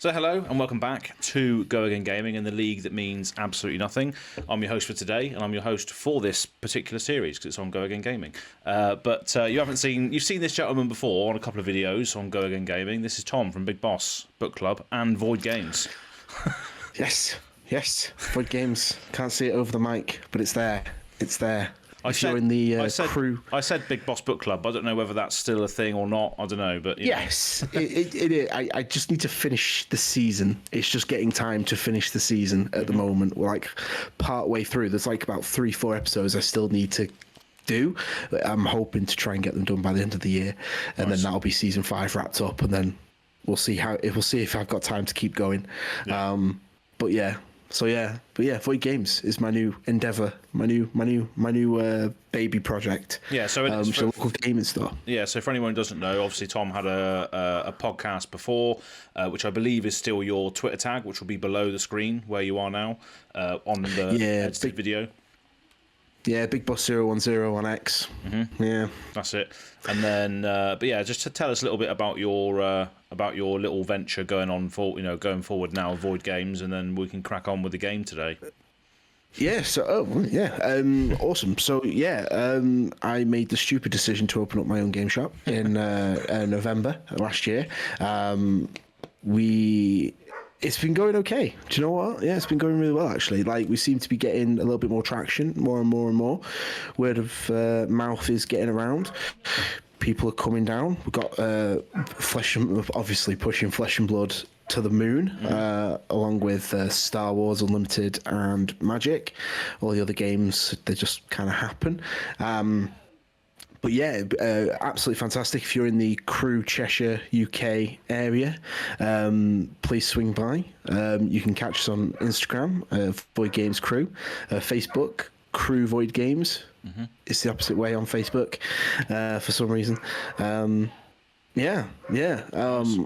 So hello and welcome back to Go Again Gaming in the league that means absolutely nothing. I'm your host for today, and I'm your host for this particular series because it's on Go Again Gaming. But you've seen this gentleman before on a couple of videos on Go Again Gaming. This is Tom from Big Boss Book Club and Void Games. Yes, Void Games. Can't see it over the mic, but it's there. I said crew. I said Big Boss Book Club. I don't know whether that's still a thing or not. I don't know, but yes, it is. I just need to finish the season. It's just getting time to finish the season at the moment. We're like part way through. There's like about 3-4 episodes I still need to do. I'm hoping to try and get them done by the end of the year, and then that'll be season 5 wrapped up, and then we'll see if I've got time to keep going. Yeah. But Void Games is my new endeavor, my new baby project. Yeah, so it's a local gaming store. Yeah, so for anyone who doesn't know, obviously Tom had a podcast before, which I believe is still your Twitter tag, which will be below the screen where you are now on the edited video. Yeah, Big Boss 010 on X. Mm-hmm. Yeah, that's it. And then, but yeah, just to tell us a little bit about your little venture going forward now, Void Games, and then we can crack on with the game today. Yeah. Awesome. So I made the stupid decision to open up my own game shop in November last year. It's been going okay. Do you know what? Yeah, it's been going really well, actually. Like, we seem to be getting a little bit more traction, more and more and more. Word of mouth is getting around. People are coming down. We've got obviously pushing Flesh and Blood to the moon, along with Star Wars Unlimited and Magic. All the other games, they just kind of happen. But yeah, absolutely fantastic. If you're in the Crew Cheshire UK area, please swing by. You can catch us on Instagram, Void Games Crew, Facebook, Crew Void Games. Mm-hmm. It's the opposite way on Facebook for some reason.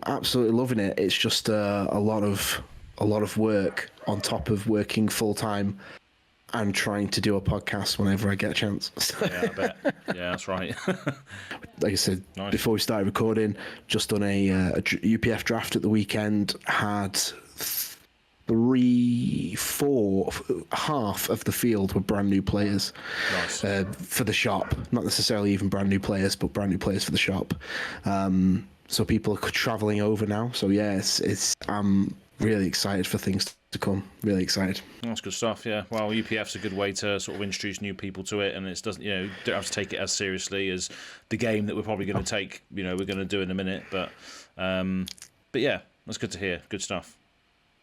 Absolutely loving it. It's just a lot of work on top of working full time and trying to do a podcast whenever I get a chance. Yeah, I bet. Yeah, that's right. Like I said, Before we started recording, just done a UPF draft at the weekend, had half of the field were brand new players. Nice. For the shop. Not necessarily even brand new players, but brand new players for the shop. So people are travelling over now. So yeah, I'm really excited for things to come. Really excited. That's good stuff. Yeah. Well, UPF's a good way to sort of introduce new people to it, and it doesn't, don't have to take it as seriously as the game that we're probably going to take. We're going to do in a minute, but yeah, that's good to hear. Good stuff.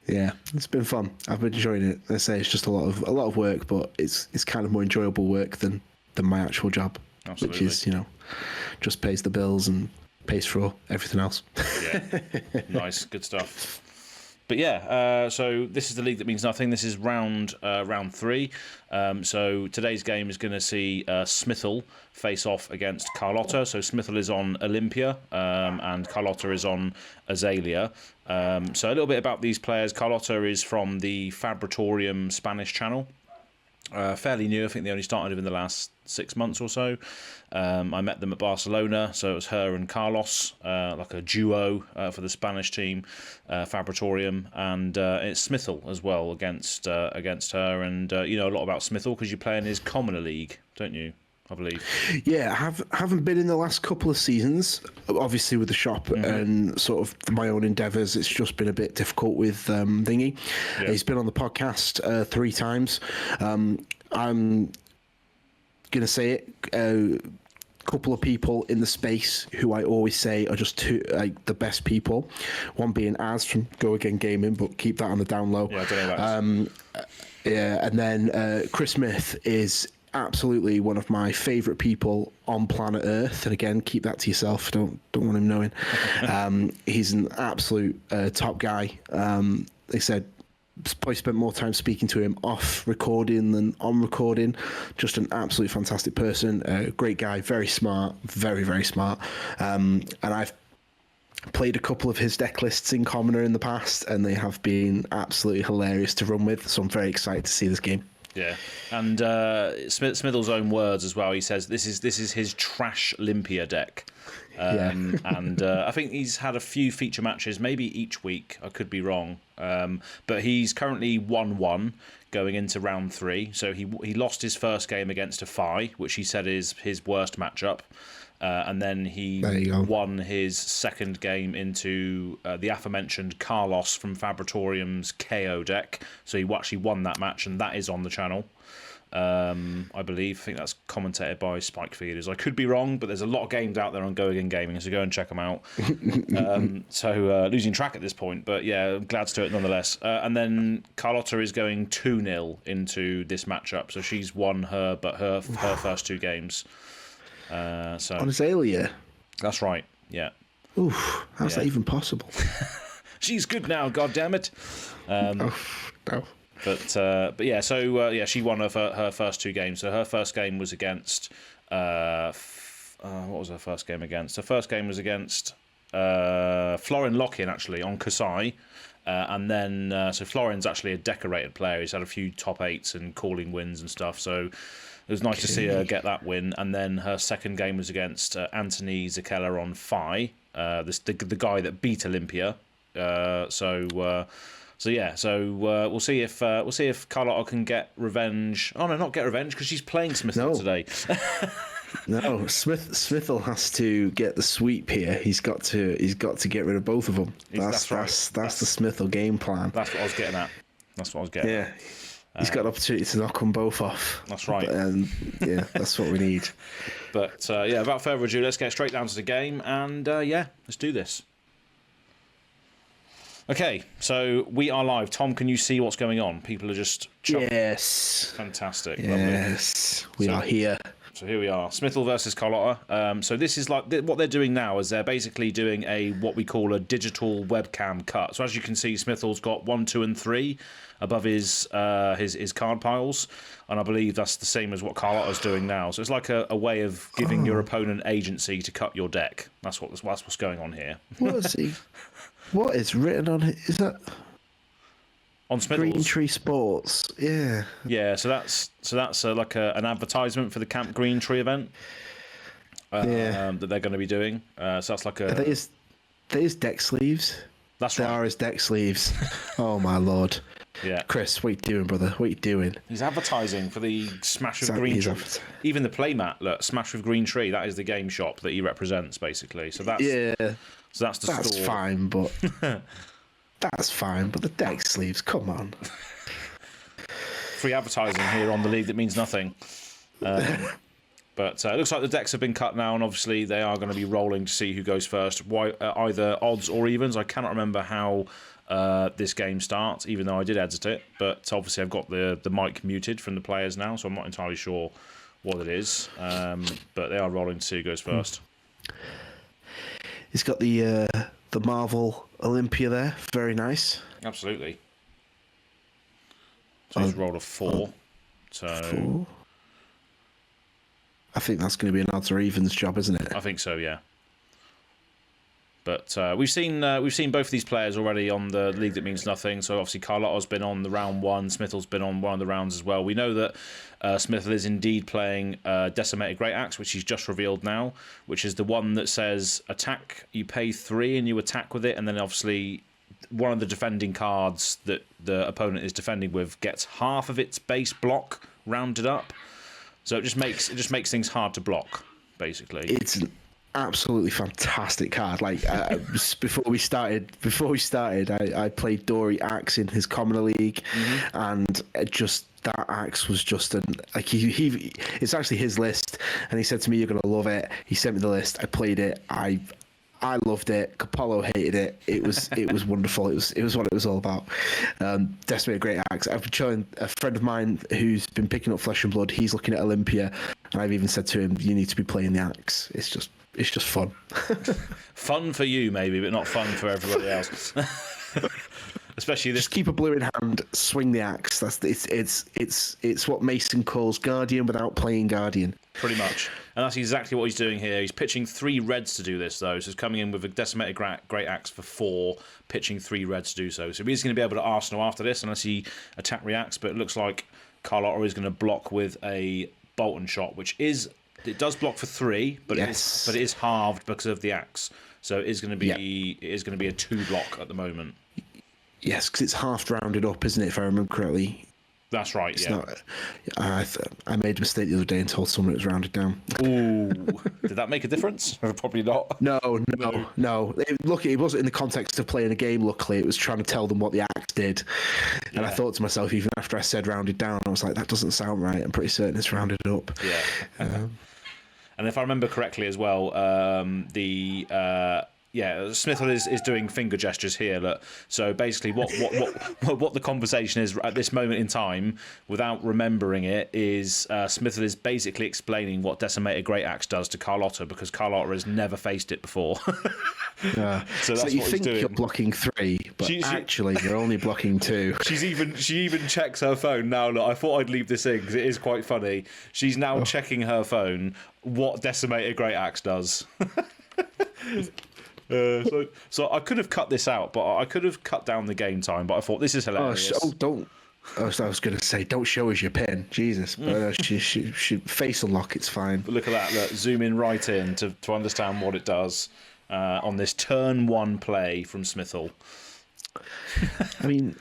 Yeah, it's been fun. I've been enjoying it. I say it's just a lot of work, but it's kind of more enjoyable work than my actual job. Absolutely. Which is just pays the bills and pays for everything else. Yeah, nice, good stuff. But yeah, so this is the league that means nothing. This is round 3. So today's game is going to see Smithel face off against Carlota. So Smithel is on Olympia, and Carlota is on Azalea. So a little bit about these players. Carlota is from the Fabritorium Spanish channel. Fairly new. I think they only started in the last 6 months or so. I met them at Barcelona, so it was her and Carlos, like a duo for the Spanish team, Fabritorium, and it's Smithel as well against her. And you know a lot about Smithel because you play in his Commoner League, don't you? I believe. Yeah, I haven't been in the last couple of seasons, obviously with the shop and sort of my own endeavours. It's just been a bit difficult with Thingy. Yeah. He's been on the podcast 3 times. I'm going to say it. A couple of people in the space who I always say are just the best people. One being Az from Go Again Gaming, but keep that on the down low. Yeah, I don't know that. Yeah, and then Chris Smith is absolutely one of my favourite people on planet Earth, and again, keep that to yourself. Don't want him knowing. He's an absolute top guy. They said probably spent more time speaking to him off recording than on recording. Just an absolute fantastic person, great guy, very smart, very, very smart. And I've played a couple of his deck lists in Commoner in the past, and they have been absolutely hilarious to run with. So I'm very excited to see this game. Yeah, and Smithel's own words as well. He says this is his Trashlympia deck. And I think he's had a few feature matches, maybe each week. I could be wrong, but he's currently 1-1 going into round 3. So he lost his first game against a Phi, which he said is his worst matchup. And then he won his second game into the aforementioned Carlos from Fabritorium's KO deck. So he actually won that match, and that is on the channel, I believe. I think that's commentated by Spike Feeders. I could be wrong, but there's a lot of games out there on Go Again Gaming, so go and check them out. So losing track at this point, but yeah, glad to do it nonetheless. And then Carlota is going 2-0 into this matchup, so she's won her first 2 games. So on Azalea. That's right. Yeah. Oof, how's that even possible? She's good now. God damn it. No. But yeah. So she won her first 2 games. So her first game was against what was her first game against? Her first game was against Florin Lockin, actually, on Kasai. And then so Florin's actually a decorated player. He's had a few top 8s and calling wins and stuff. So it was nice to see her get that win. And then her second game was against Anthony Zakella on Phi, the guy that beat Olympia. So we'll see if Carlota can get revenge. Oh no, not get revenge, because she's playing Smithel today. No, Smithel has to get the sweep here. He's got to get rid of both of them. That's the Smithel game plan. That's what I was getting at. Yeah. He's got an opportunity to knock them both off. That's right. And yeah, that's what we need. But without further ado, let's get straight down to the game, and let's do this. Okay, so we are live. Tom, can you see what's going on? People are just Yes. Fantastic. Yes. Lovely. We are here. So here we are, Smithel versus Carlota. So this is like what they're doing now is they're basically doing what we call a digital webcam cut. So as you can see, Smithel's got 1, 2, and 3 above his card piles, and I believe that's the same as what Carlota's doing now. So it's like a way of giving your opponent agency to cut your deck. That's what's going on here. What is he? What is written on it? Is that on Smithels? Green Tree Sports? Yeah. Yeah. So that's like an advertisement for the Camp Green Tree event. That they're going to be doing. So that's like a. Are they his deck sleeves? That's right. They are his deck sleeves. Oh my lord. Yeah. Chris, what are you doing, brother? What are you doing? He's advertising for the Smash with Green Tree. Even the playmat, look, Smash with Green Tree. That is the game shop that he represents, basically. So that's So that's the store. That's fine, but that's fine. But the deck sleeves, come on. Free advertising here on the league that means nothing. But it looks like the decks have been cut now, and obviously they are going to be rolling to see who goes first. Either odds or evens. I cannot remember how this game starts, even though I did edit it. But obviously I've got the mic muted from the players now, so I'm not entirely sure what it is. But they are rolling to see who goes first. He's got the Marvel Olympia there. Very nice. Absolutely. So he's rolled a 4. So 4. I think that's going to be an odds or evens job, isn't it? I think so, yeah. But we've seen both of these players already on the League That Means Nothing. So obviously Carlota's been on the round 1, Smithel's been on one of the rounds as well. We know that Smithel is indeed playing Decimated Great Axe, which he's just revealed now, which is the one that says attack, you pay 3 and you attack with it, and then obviously one of the defending cards that the opponent is defending with gets half of its base block rounded up. So it just makes things hard to block, basically. It's an absolutely fantastic card. Like before we started, I played Dory Axe in his Commoner League, and that axe was just it's actually his list, and he said to me, "You're gonna love it." He sent me the list. I played it. I loved it. Capolo hated it. It was wonderful. It was what it was all about. Decimated Great Axe. I've been showing a friend of mine who's been picking up Flesh and Blood. He's looking at Olympia, and I've even said to him, "You need to be playing the axe. It's just fun." Fun for you, maybe, but not fun for everybody else. Especially this. Just keep a blue in hand, swing the axe. It's what Mason calls Guardian without playing Guardian. Pretty much. And that's exactly what he's doing here. He's pitching 3 reds to do this, though. So he's coming in with a Decimated Great Axe for 4, pitching 3 reds to do so. So he's going to be able to Arsenal after this, unless he attack reacts. But it looks like Carlota is going to block with a Bolton Shot, which is It does block for 3, but Yes. it is halved because of the axe. So it is going to be a 2 block at the moment. Yes, because it's half rounded up, isn't it? If I remember correctly. That's right. It's yeah. not. I made a mistake the other day and told someone it was rounded down. Ooh, did that make a difference? Probably not. No. Look, it wasn't in the context of playing a game. Luckily, it was trying to tell them what the axe did. And I thought to myself, even after I said rounded down, I was like, that doesn't sound right. I'm pretty certain it's rounded up. Yeah. And if I remember correctly as well, Smithel is doing finger gestures here. Look. So basically, what the conversation is at this moment in time, without remembering it, is Smithel is basically explaining what Decimated Great Axe does to Carlota, because Carlota has never faced it before. So that's you what think he's doing. you're blocking 3, but actually you're only blocking 2. She even checks her phone now. Look, I thought I'd leave this in because it is quite funny. She's now checking her phone what Decimated Great Axe does. So I could have cut this out, but I could have cut down the game time. But I thought this is hilarious. Don't. I was going to say, don't show us your pin, Jesus. But she face unlock. It's fine. But look at that. Look, zoom in right in to understand what it does on this turn 1 play from Smithel. I mean,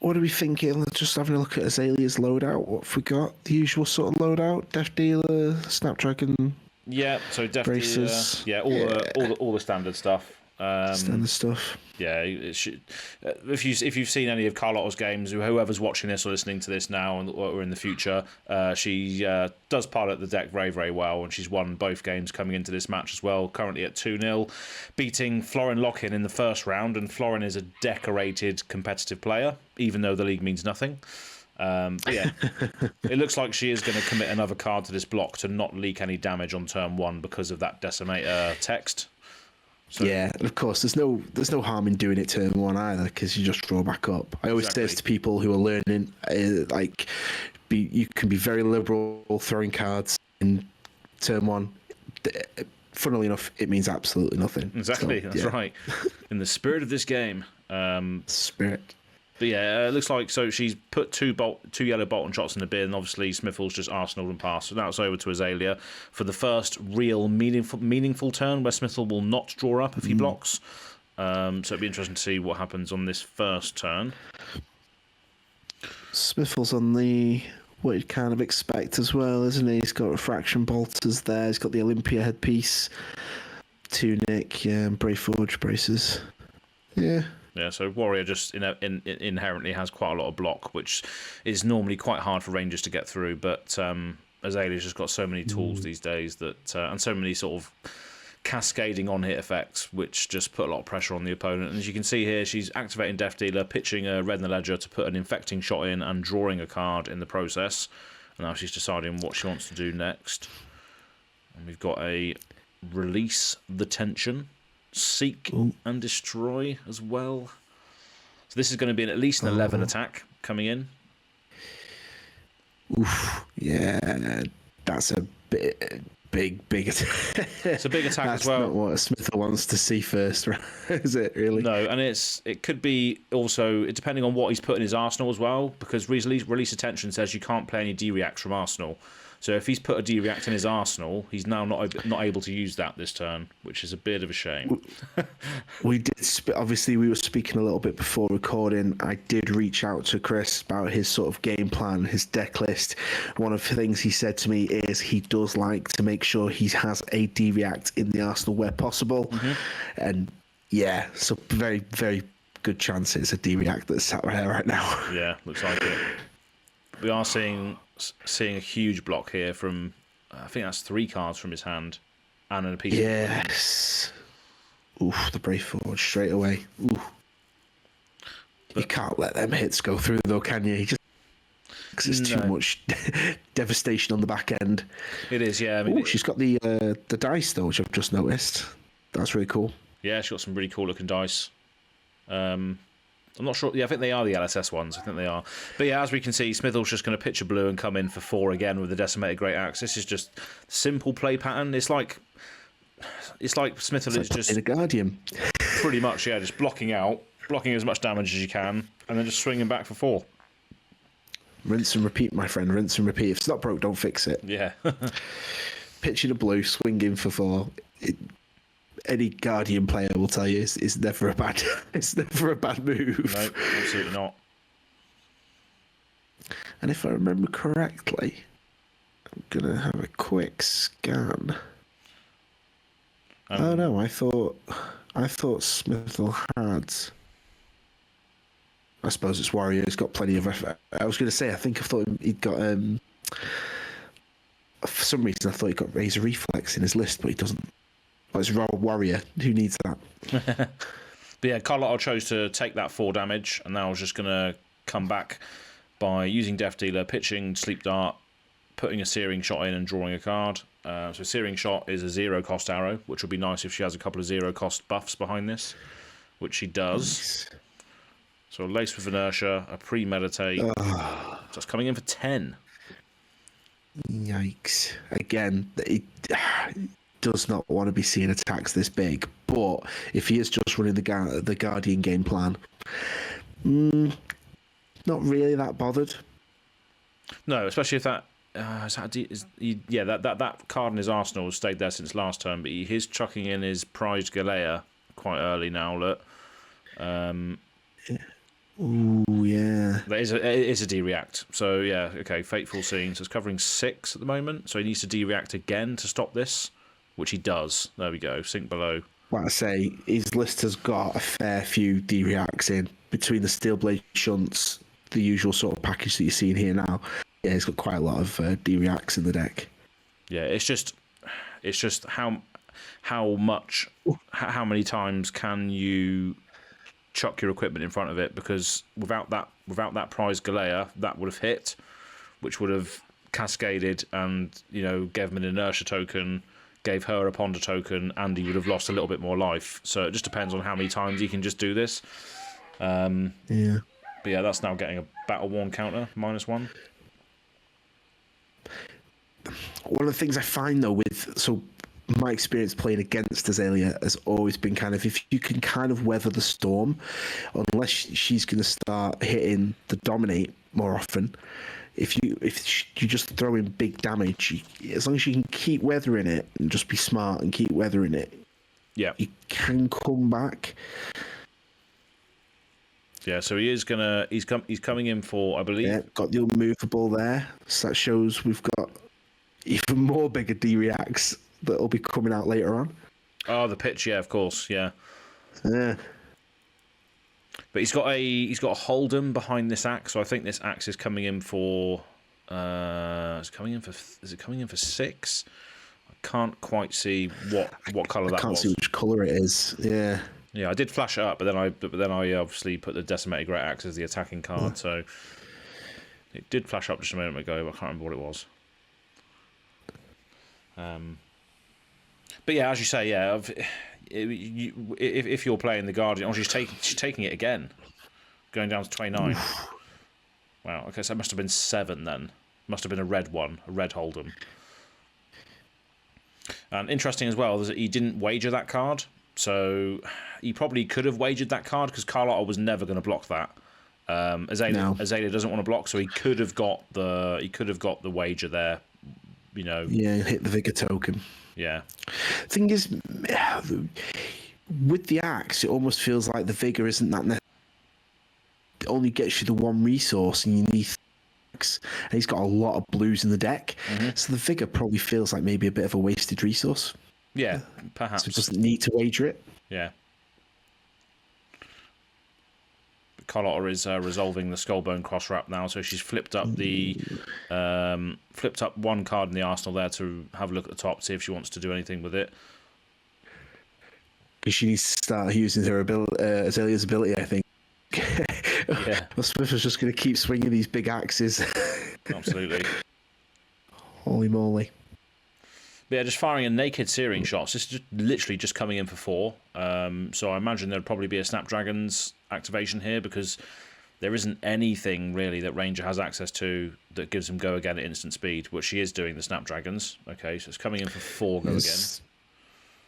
what are we thinking? Just having a look at Azalea's loadout. What have we got? The usual sort of loadout: Death Dealer, Snapdragon. Yeah, so definitely, braces. All the standard stuff. Standard stuff. Yeah, it should, if you've seen any of Carlotta's games, whoever's watching this or listening to this now or in the future, she does pilot the deck very, very well, and she's won both games coming into this match as well. Currently at 2-0, beating Florin Lochin in the first round, and Florin is a decorated competitive player, even though the league means nothing. But yeah, it looks like she is going to commit another card to this block to not leak any damage on turn 1 because of that Decimator text. So, yeah, and of course, there's no harm in doing it turn 1 either, because you just draw back up. I always say this to people who are learning, you can be very liberal throwing cards in turn 1. Funnily enough, it means absolutely nothing. Exactly, so, that's right. In the spirit of this game. Spirit. But yeah, it looks like she's put two yellow Bolton shots in the bin. Obviously, Smithel's just Arsenal and pass. So now it's over to Azalea for the first real meaningful turn where Smithel will not draw up if he blocks. So it'll be interesting to see what happens on this first turn. Smithil's on what you'd kind of expect as well, isn't he? He's got refraction bolters there. He's got the Olympia headpiece, tunic, and Brave Forge braces. Yeah. Yeah, so Warrior just inherently has quite a lot of block, which is normally quite hard for Rangers to get through. But Azalea's just got so many tools these days and so many sort of cascading on-hit effects, which just put a lot of pressure on the opponent. And as you can see here, she's activating Death Dealer, pitching a Red in the Ledger to put an infecting shot in and drawing a card in the process. And now she's deciding what she wants to do next. And we've got a Release the Tension, Seek and Destroy as well. So this is going to be at least an 11 attack coming in. Oof, yeah, that's a big attack. It's a big attack as well. That's not what Smithel wants to see first, right? Is it really? No, and it could be also depending on what he's put in his arsenal as well, because Release Attention says you can't play any D-Reacts from arsenal. So if he's put a D-React in his arsenal, he's now not able to use that this turn, which is a bit of a shame. We did, obviously, we were speaking a little bit before recording. I did reach out to Chris about his sort of game plan, his deck list. One of the things he said to me is he does like to make sure he has a D-React in the arsenal where possible. And yeah, so very, very good chance it's a D-React that's sat right there right now. Yeah, looks like it. We are seeing a huge block here from, I think that's 3 cards from his hand, and a piece. Yes. Oof, the Brave Forge straight away. Oof. You can't let them hits go through though, can you? Because it's too much devastation on the back end. It is, yeah. I mean, she's got the dice though, which I've just noticed. That's really cool. Yeah, she's got some really cool looking dice. I'm not sure. Yeah, I think they are the LSS ones. I think they are. But yeah, as we can see, Smithel's just going to pitch a blue and come in for 4 again with the Decimated Great Axe. This is just simple play pattern. It's like Smithel is just in a Guardian. Pretty much, yeah, just blocking as much damage as you can, and then just swinging back for 4. Rinse and repeat, my friend. Rinse and repeat. If it's not broke, don't fix it. Yeah. pitching a blue, swinging for 4. Any Guardian player will tell you it's never a bad it's never a bad move. No, absolutely not. And if I remember correctly, I'm gonna have a quick scan. Oh no, I thought Smithel had. I suppose it's Warrior. He's got plenty of. I was going to say. I thought he'd got. For some reason, I thought he got Razor Reflex in his list, but he doesn't. Well, it's Warrior. Who needs that? But yeah, Carlota chose to take that 4 damage, and now I was just going to come back by using Death Dealer, pitching Sleep Dart, putting a Searing Shot in, and drawing a card. So Searing Shot is a 0-cost arrow, which would be nice if she has a couple of 0-cost buffs behind this, which she does. Nice. So a Lace with Inertia, a Premeditate. So it's coming in for 10. Yikes. Again, it does not want to be seeing attacks this big, but if he is just running the Guardian game plan, not really that bothered. No, especially if that... that card in his arsenal has stayed there since last turn, but he's chucking in his prized Galea quite early now, look. Ooh, yeah. It is a D-react. So, yeah, okay, Fateful Scene. So it's covering 6 at the moment, so he needs to D-react again to stop this, which he does. There we go, sink below. Like I say, his list has got a fair few D-reacts in, between the Steelblade Shunts, the usual sort of package that you're seeing here now. Yeah, he's got quite a lot of D-reacts in the deck. Yeah, it's just how many times can you chuck your equipment in front of it, because without that prize Galea, that would have hit, which would have cascaded and gave him an inertia token, gave her a ponder token, and he would have lost a little bit more life. So it just depends on how many times he can just do this. Yeah. But yeah, that's now getting a battle worn counter -1. One of the things I find though my experience playing against Azalea has always been kind of, if you can kind of weather the storm, unless she's going to start hitting the dominate more often, if you just throw in big damage, as long as you can keep weathering it and just be smart and keep weathering it, yeah, you can come back. Yeah, so he's coming in for, I believe. Yeah, got the unmovable there, so that shows we've got even more bigger D-reacts that'll be coming out later on. Oh, the pitch, yeah, of course, yeah. Yeah. But he's got a Hold'em behind this axe, so I think this axe is coming in for is it coming in for 6? I can't quite see what colour that was. I can't see which colour it is. Yeah. Yeah, I did flash it up, but then I obviously put the Decimated Great Axe as the attacking card, so it did flash up just a moment ago, but I can't remember what it was. But yeah, as you say, yeah, if you're playing the Guardian, she's taking it again, going down to 29. Wow, okay, so that must have been 7 then. Must have been a red one, a red Hold'em. And interesting as well is that he didn't wager that card, so he probably could have wagered that card because Carlota was never going to block that. Azalea doesn't want to block, so he could have got the wager there. Yeah, hit the Vigor token. Yeah. Thing is, with the axe, it almost feels like the Vigor isn't that necessary. It only gets you the one resource, and you need axe. And he's got a lot of blues in the deck, so the Vigor probably feels like maybe a bit of a wasted resource. Yeah, perhaps. So it doesn't need to wager it. Yeah. Carlota is resolving the Skullbone cross wrap now, so she's flipped up one card in the arsenal there to have a look at the top, see if she wants to do anything with it. Because she needs to start using her Azalea's ability, I think. Yeah. Well, Smith is just going to keep swinging these big axes. Absolutely. Holy moly. But yeah, just firing a naked Searing Shots. This is just literally just coming in for 4. So I imagine there'd probably be a Snapdragon's activation here because there isn't anything really that Ranger has access to that gives him go again at instant speed, which she is doing the Snapdragons. Okay, so it's coming in for 4 go again.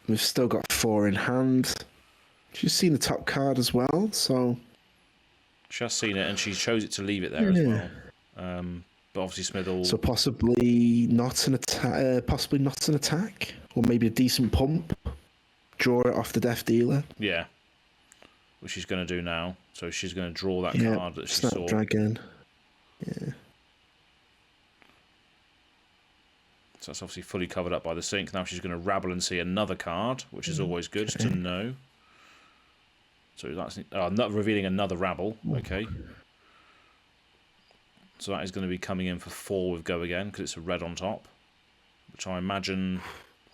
We've still got 4 in hand. She's seen the top card as well, so... She has seen it and she chose it to leave it there as well. But obviously Smithel... So possibly not an attack, or maybe a decent pump. Draw it off the Death Dealer. Yeah. Which she's going to do now. So she's going to draw that card that she saw. Snapdragon. Yeah. So that's obviously fully covered up by the sink. Now she's going to rabble and see another card, which is always good to know. So that's not revealing another rabble. Okay. So that is going to be coming in for 4 with Go Again, because it's a red on top. Which I imagine...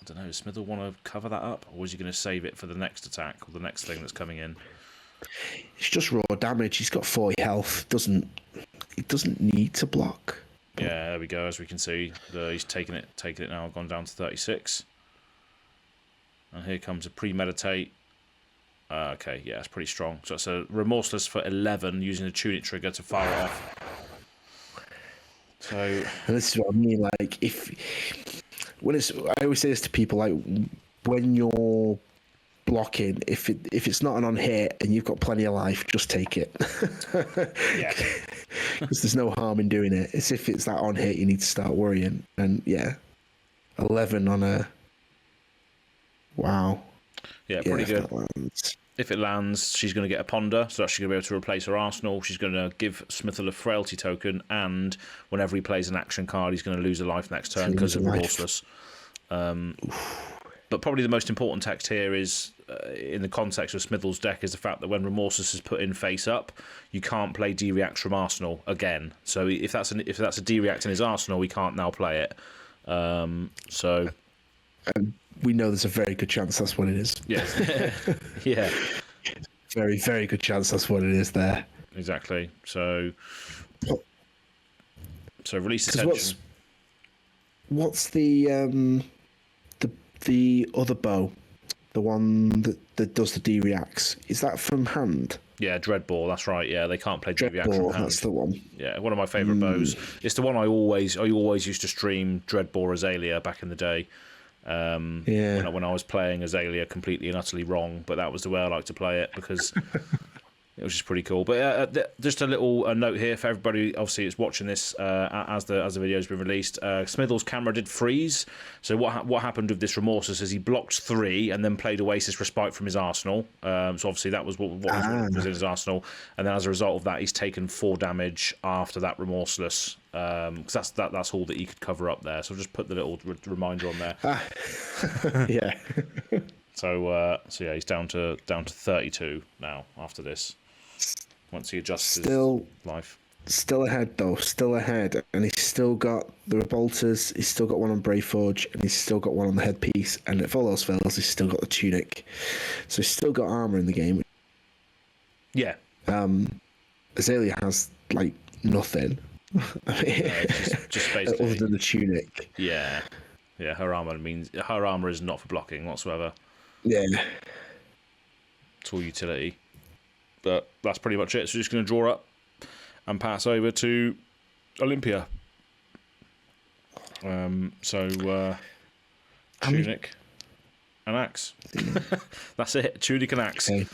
I don't know, does Smithel want to cover that up? Or is he going to save it for the next attack, or the next thing that's coming in? It's just raw damage. He's got 40 health. He doesn't need to block. Yeah, there we go. As we can see, he's taken it now, gone down to 36. And here comes a premeditate. Okay, yeah, it's pretty strong. So it's a remorseless for 11, using the tunic trigger to fire it off. So, and this is what I mean. Like, I always say this to people, like, when you're blocking, if it's not an on hit and you've got plenty of life, just take it. yeah. Because there's no harm in doing it. It's if it's that on hit you need to start worrying. And yeah, 11 on a... Wow. Yeah, pretty good. If it lands, she's going to get a ponder, so she's going to be able to replace her arsenal. She's going to give Smithel a frailty token, and whenever he plays an action card, he's going to lose a life next turn because of remorseless. But probably the most important text here is, in the context of Smithel's deck, is the fact that when remorseless is put in face up, you can't play D-React from arsenal again. So if that's a D-React in his arsenal, we can't now play it. So... And we know there's a very good chance that's what it is. Yes. Yeah. Very, very good chance that's what it is there. Exactly. So release attention. What's the other bow? The one that does the D-Reacts. Is that from hand? Yeah, Dreadball, that's right. Yeah, they can't play D-React from hand. That's the one. Yeah, one of my favourite bows. It's the one I always used to stream Dreadball Azalea back in the day. When I was playing Azalea completely and utterly wrong, but that was the way I liked to play it because it was just pretty cool. But just a little note here for everybody, obviously, is watching this as the video has been released. Smithel's camera did freeze. So what happened with this remorseless is he blocked 3 and then played Oasis Respite from his arsenal. So obviously that was what was in his arsenal, and then as a result of that, he's taken 4 damage after that remorseless. Because that's all that he could cover up there. So I'll just put the little reminder on there. Yeah. So yeah, he's down to 32 now after this. Once he adjusts his life. Still ahead though, still ahead, and he's still got the revolters. He's still got one on Braveforge, and he's still got one on the headpiece. And if all else fails, he's still got the tunic. So he's still got armor in the game. Yeah. Azalea has like nothing. Just basically other than the tunic. Yeah, her armor is not for blocking whatsoever. Yeah, it's all utility. But that's pretty much it. So just going to draw up and pass over to Olympia. Tunic and axe. That's it. Tunic and axe. Okay.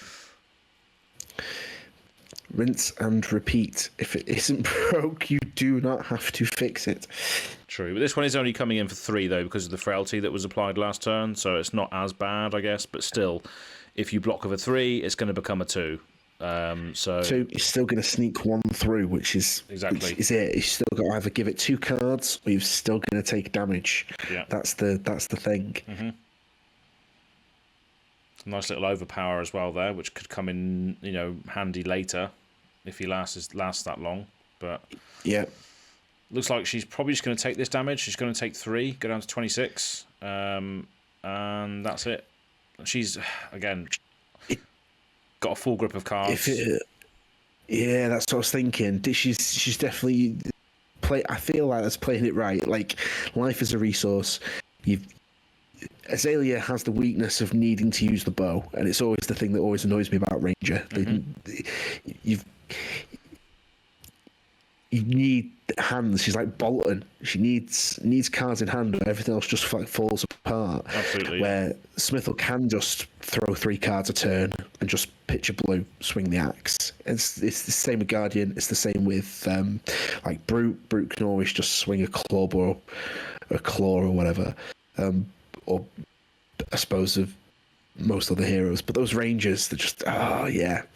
Rinse and repeat. If it isn't broke, you do not have to fix it. True, but this one is only coming in for 3 though because of the frailty that was applied last turn, so it's not as bad, I guess. But still, if you block with a 3, it's going to become a 2. So you're still going to sneak 1 through, which is it. You've still got to either give it 2 cards, or you're still going to take damage. Yeah, that's the thing. Mm-hmm. Nice little overpower as well there, which could come in, handy later if he lasts that long. But yeah, looks like she's probably just going to take this damage. She's going to take 3, go down to 26, and that's it. She's again got a full grip of cards. Yeah, that's what I was thinking. She's definitely I feel like that's playing it right. Like, life is a resource. Azalea has the weakness of needing to use the bow, and it's always the thing that always annoys me about Ranger. You need hands. She's like Bolton. She needs cards in hand, and everything else just like falls apart. Absolutely. Where Smithel can just throw 3 cards a turn and just pitch a blue, swing the axe. It's the same with Guardian. It's the same with like Brute. Brute can always just swing a club or a claw or whatever. Or I suppose of most other heroes, but those rangers, they're just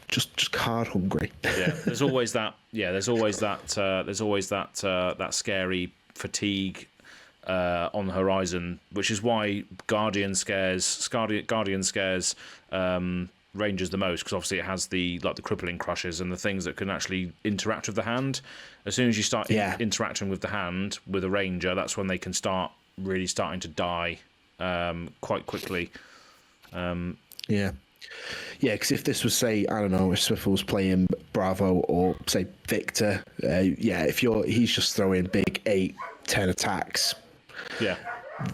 just card hungry. Yeah, there's always that. Yeah, there's always that. That scary fatigue on the horizon, which is why Guardian scares rangers the most, because obviously it has the crippling crushes and the things that can actually interact with the hand. As soon as you start interacting with the hand with a ranger, that's when they can start really starting to die quite quickly. Because if this was, say, I don't know, if Smithel was playing Bravo or say Victor, he's just throwing big 8-10 attacks. Yeah,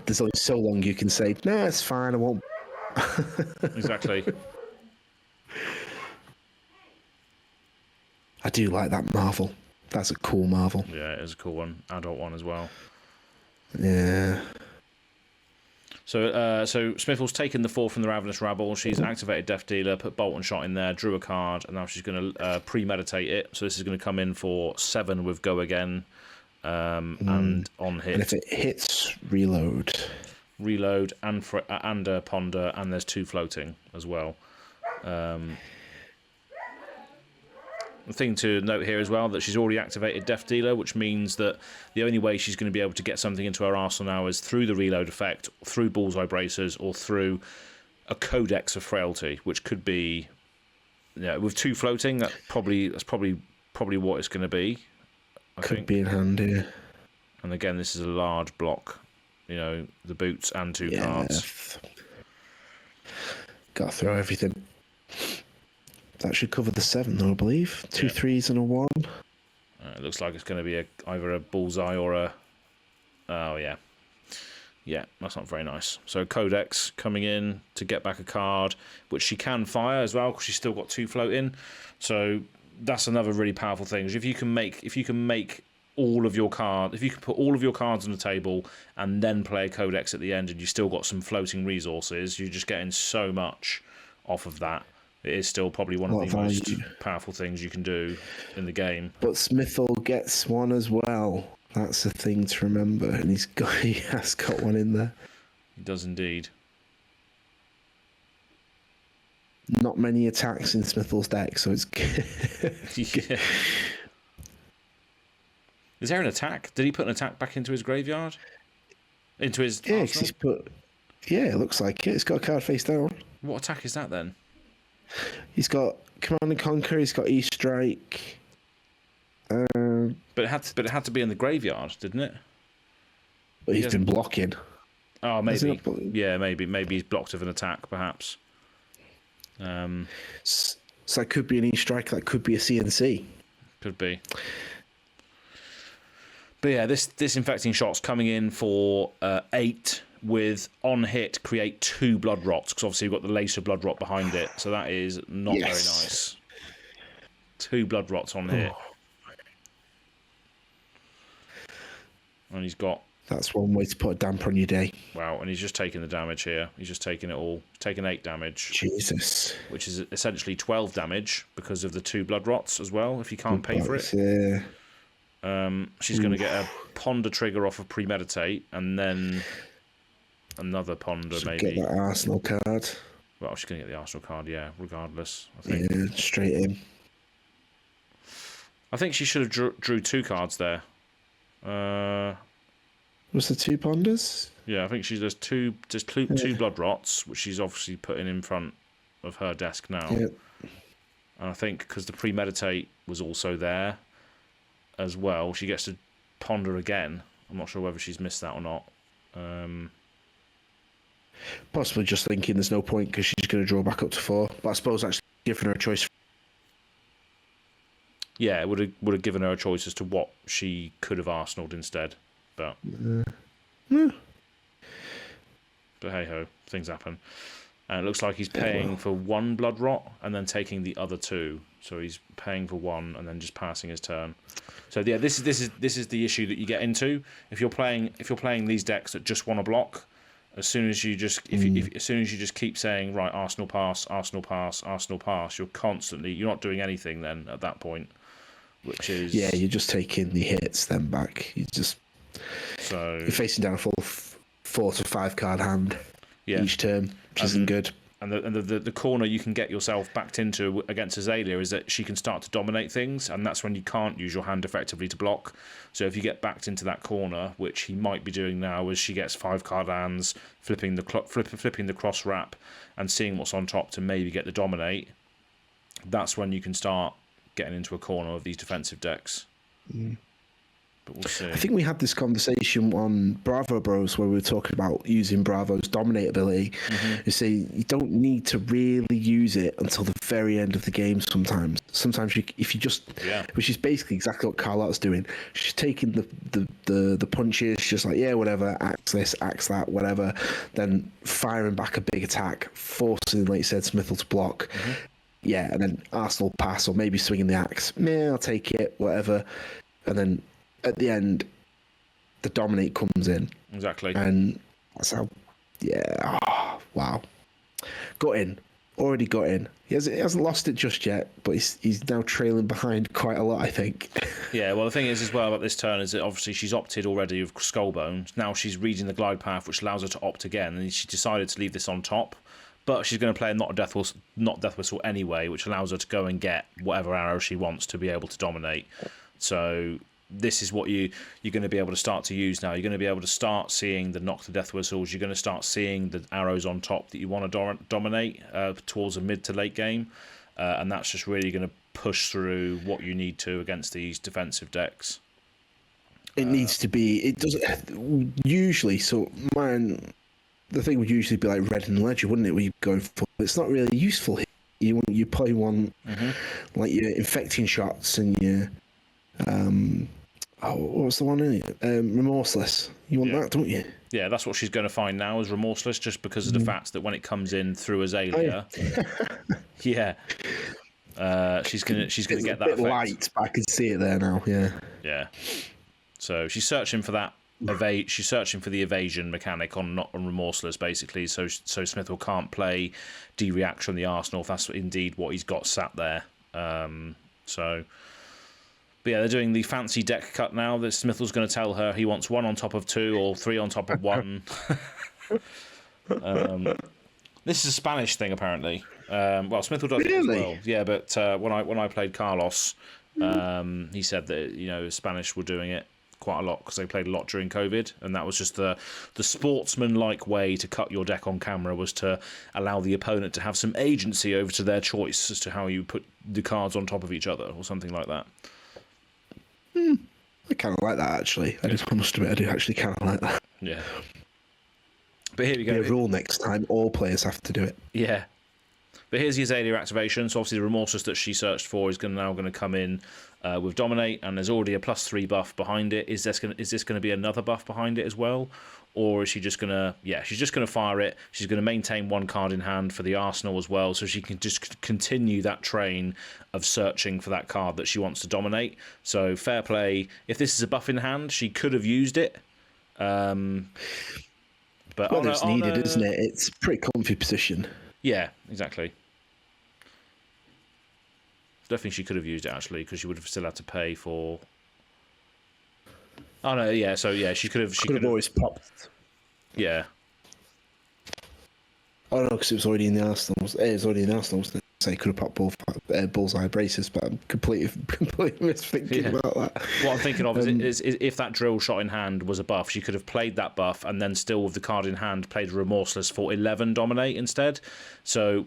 there's only so long you can say, nah, it's fine, I won't. Exactly. I do like that Marvel. That's a cool Marvel. Yeah, it is a cool one, adult one as well. Yeah. So Smithil's taken the 4 from the Ravenous Rabble. She's activated Death Dealer, put Bolt and Shot in there, drew a card, and now she's going to premeditate it. So this is going to come in for 7 with Go Again, and on hit. And if it hits, reload. Reload and Ponder, and there's 2 floating as well. The thing to note here as well, that she's already activated Death Dealer, which means that the only way she's going to be able to get something into her arsenal now is through the reload effect, through Bullseye Bracers, or through a Codex of Frailty, which could be, with 2 floating, that's probably what it's going to be. I think. Be in hand, yeah. And again, this is a large block, the boots and 2 cards. Got to throw everything. That should cover the 7, though, I believe. 2 3s and a 1. It looks like it's going to be either a bullseye or a... Oh, yeah. Yeah, that's not very nice. So Codex coming in to get back a card, which she can fire as well, because she's still got 2 floating. So that's another really powerful thing. If you can make all of your cards... If you can put all of your cards on the table and then play a Codex at the end, and you still got some floating resources, you're just getting so much off of that. It is still probably one of the most powerful things you can do in the game. But Smithel gets one as well. That's a thing to remember, and he has got one in there. He does indeed. Not many attacks in Smithel's deck, so it's Yeah. Is there an attack? Did he put an attack back into his graveyard? Into his arsenal? It looks like it. It's got a card face down. What attack is that then? He's got Command and Conquer. He's got E-Strike. But it had to be in the graveyard, didn't it? But he's been blocking. Oh, maybe. Yeah, maybe he's blocked of an attack, perhaps. So that could be an E-Strike. That could be a CNC. Could be. But yeah, this infecting shot's coming in for 8. With on hit, create 2 blood rots, because obviously you've got the laser blood rot behind it, so that is not very nice. 2 blood rots on hit. And he's got... That's one way to put a damper on your day. Wow, and he's just taking the damage here. He's just taking it all. He's taking 8 damage. Jesus. Which is essentially 12 damage because of the 2 blood rots as well, if you can't pay for it. Yeah. She's going to get a Ponder trigger off of Premeditate, and then... Another Ponder, maybe. Get that Arsenal card. Well, she's going to get the Arsenal card, yeah, regardless, I think. Yeah, straight in. I think she should have drew 2 cards there. Was there 2 Ponders? Yeah, I think there's two blood rots, which she's obviously putting in front of her desk now. Yep. And I think because the Premeditate was also there as well, she gets to Ponder again. I'm not sure whether she's missed that or not. Possibly just thinking there's no point because she's going to draw back up to 4. But I suppose actually giving her a choice. Yeah, it would have given her a choice as to what she could have arsenaled instead. But hey ho, things happen. And it looks like he's paying for one blood rot and then taking the other two. So he's paying for one and then just passing his turn. So yeah, this is the issue that you get into if you're playing these decks that just want to block. As soon as you just as soon as you just keep saying right, Arsenal pass, Arsenal pass, Arsenal pass, you're not doing anything then at that point, which is you're just taking the hits then back. You're facing down a full 4 to 5 card hand each turn, which isn't good. And the corner you can get yourself backed into against Azalea is that she can start to dominate things, and that's when you can't use your hand effectively to block. So if you get backed into that corner, which he might be doing now, as she gets 5 card hands, flipping the cross wrap, and seeing what's on top to maybe get the dominate, that's when you can start getting into a corner of these defensive decks. But we'll see. I think we had this conversation on Bravo Bros where we were talking about using Bravo's dominate ability. You see, you don't need to really use it until the very end of the game sometimes. Sometimes which is basically exactly what Carlota's doing. She's taking the punches, just like, yeah, whatever, axe this, axe that, whatever, then firing back a big attack, forcing, like you said, Smithel to block. Yeah, and then Arsenal pass or maybe swinging the axe. I'll take it, whatever. And then at the end, the dominate comes in. Exactly. And that's how, wow. Already got in. He hasn't lost it just yet, but he's now trailing behind quite a lot, I think. Yeah, well, the thing is as well about this turn is that obviously she's opted already with Skullbone. Now she's reading the glide path, which allows her to opt again, and she decided to leave this on top. But she's going to play a not death whistle anyway, which allows her to go and get whatever arrow she wants to be able to dominate. So this is what you're going to be able to start to use now. You're going to be able to start seeing the knock the death whistles. You're going to start seeing the arrows on top that you want to dominate towards a mid to late game, and that's just really going to push through what you need to against these defensive decks. It needs to be. It doesn't usually. So mine. The thing would usually be like red and ledger, wouldn't it? Where you're going for. It's not really useful here. You probably want like your infecting shots and your what was the one in it? Remorseless. You want that, don't you? Yeah, that's what she's going to find now is remorseless, just because of the fact that when it comes in through Azalea, she's gonna get that a bit light, but I can see it there now. Yeah. So she's searching for that. She's searching for the evasion mechanic on remorseless, basically. So Smithel can't play D-react on the Arsenal if that's indeed what he's got sat there. But yeah, they're doing the fancy deck cut now. That Smithel's going to tell her he wants 1 on top of 2 or 3 on top of 1. This is a Spanish thing, apparently. Well, Smithel does it as well. Yeah, but when I played Carlos, he said that Spanish were doing it quite a lot because they played a lot during COVID, and that was just the sportsman-like way to cut your deck on camera, was to allow the opponent to have some agency over to their choice as to how you put the cards on top of each other or something like that. I kind of like that, actually. I must admit, I do actually kind of like that. Yeah. But here we go. Be a rule next time, all players have to do it. Yeah. But here's the Azalea activation. So obviously the remorseless that she searched for is now going to come in with Dominate, and there's already a +3 buff behind it. Is this going to be another buff behind it as well? Or is she just going to... Yeah, she's just going to fire it. She's going to maintain 1 card in hand for the Arsenal as well, so she can just continue that train of searching for that card that she wants to dominate. So fair play. If this is a buff in hand, she could have used it. But whether it's needed, isn't it? It's a pretty comfy position. Yeah, exactly. Definitely she could have used it, actually, because she would have still had to pay for... Oh, no, yeah, so, yeah, she could have always popped. Yeah. Oh, no, because it was already in the Arsenal. It was already in the Arsenal, wasn't it? So he could have popped bullseye braces, but I'm completely misthinking about that. What I'm thinking of is if that drill shot in hand was a buff, she could have played that buff and then still with the card in hand played Remorseless for 11 Dominate instead. So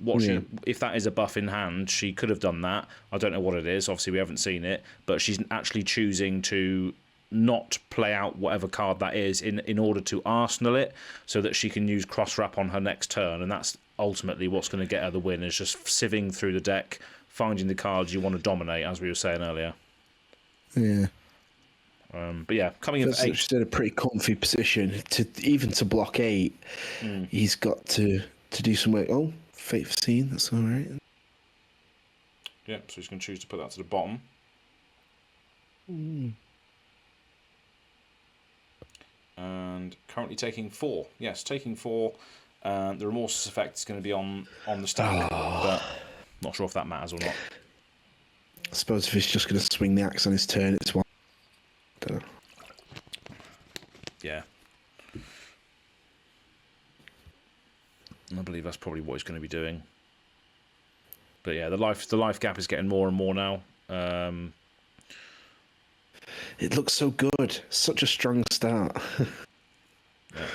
if that is a buff in hand, she could have done that. I don't know what it is. Obviously, we haven't seen it, but she's actually choosing to not play out whatever card that is in order to Arsenal it, so that she can use cross wrap on her next turn, and that's ultimately what's going to get her the win, is just sieving through the deck, finding the cards you want to dominate, as we were saying earlier. Yeah. But yeah, coming in for 8. She's in a pretty comfy position. To block 8, he's got to to do some work. Oh, Fate Foreseen, that's all right. Yep, so he's going to choose to put that to the bottom. And currently taking 4. Yes, taking 4. The remorseless effect is going to be on the stack, but not sure if that matters or not. I suppose if he's just going to swing the axe on his turn, it's one. Don't know. Yeah. I believe that's probably what he's going to be doing. But yeah, the life gap is getting more and more now. It looks so good. Such a strong start. Yeah.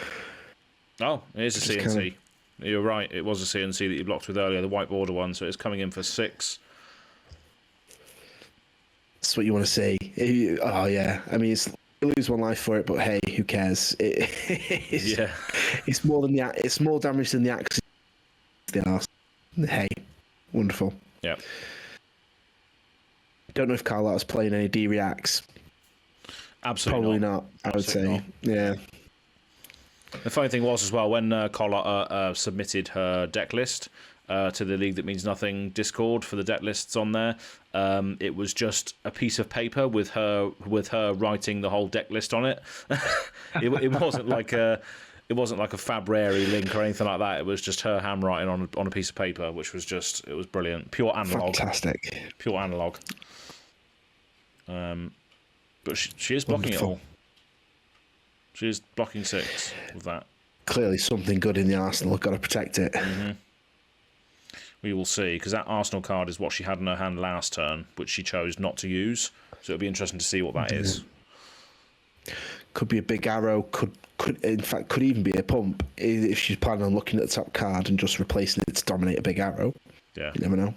Oh, here's a CNC. You're right. It was a CNC that you blocked with earlier, the white border one. So it's coming in for 6. That's what you want to see. Oh yeah. I mean, you lose 1 life for it, but hey, who cares? It's more than it's more damage than the axe. The arse. Hey, wonderful. Yeah. Don't know if Carlota's playing any D-Reacts. Absolutely Probably not. I would say. Not. Yeah. The funny thing was as well, when Carlota submitted her deck list to the League That Means Nothing Discord for the deck lists on there, it was just a piece of paper with her writing the whole deck list on it. It wasn't like a Fabrary link or anything like that. It was just her handwriting on a piece of paper, which was it was brilliant, pure analog. Fantastic. Pure analog. But she is blocking it all. She is blocking 6 with that. Clearly something good in the Arsenal. Got to protect it. Mm-hmm. We will see, because that Arsenal card is what she had in her hand last turn, which she chose not to use. So it'll be interesting to see what that is. Could be a big arrow. Could even be a pump if she's planning on looking at the top card and just replacing it to dominate a big arrow. Yeah. You never know.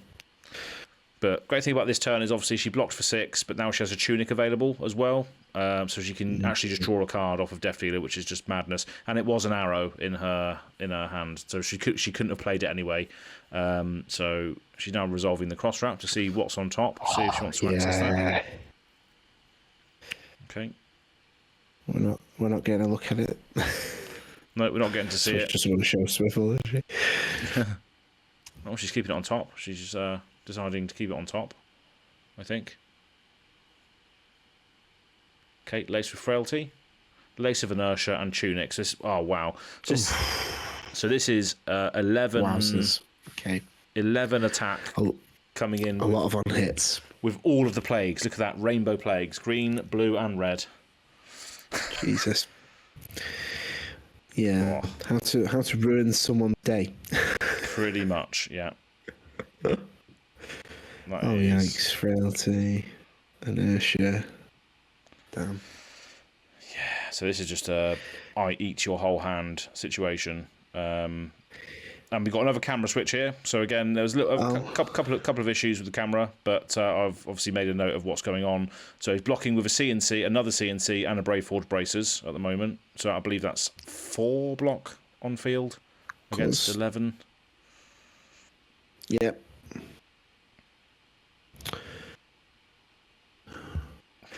But great thing about this turn is obviously she blocked for 6, but now she has a tunic available as well. So she can actually just draw a card off of Death Dealer, which is just madness. And it was an arrow in her hand, so she couldn't have played it anyway. So she's now resolving the cross wrap to see what's on top. See if she wants to access that. Okay. We're not getting a look at it. No, we're not getting to see it. Just want to show Smithel, is she? Oh, she's keeping it on top. She's deciding to keep it on top, I think. Okay, Lace with Frailty, Lace of Inertia, and Tunic. Oh, wow. So this is 11... Wowzers. Okay. 11 attack coming in. A lot of on hits. With all of the plagues. Look at that. Rainbow plagues. Green, blue, and red. Jesus. Yeah. Oh. How to ruin someone's day. Pretty much, yeah. Yikes. Frailty. Inertia. Damn. Yeah, so this is just a I eat your whole hand situation. And we've got another camera switch here. So again, there was a couple of issues with the camera, but I've obviously made a note of what's going on. So he's blocking with a CNC, another CNC, and a Brave Forge Bracers at the moment. So I believe that's 4 block on field against 11. Yep.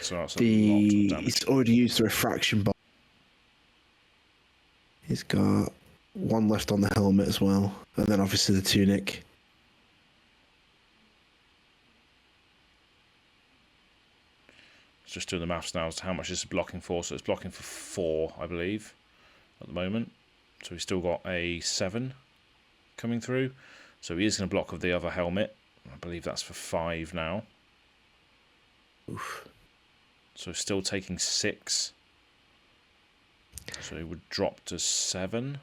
So that's a lot of damage. He's already used the refraction bomb. He's got 1 left on the helmet as well, and then obviously the tunic. Just doing the maths now as to how much this is blocking for. So it's blocking for 4, I believe, at the moment. So he's still got a 7 coming through. So he is going to block with the other helmet. I believe that's for 5 now. Oof. So still taking 6. So he would drop to 7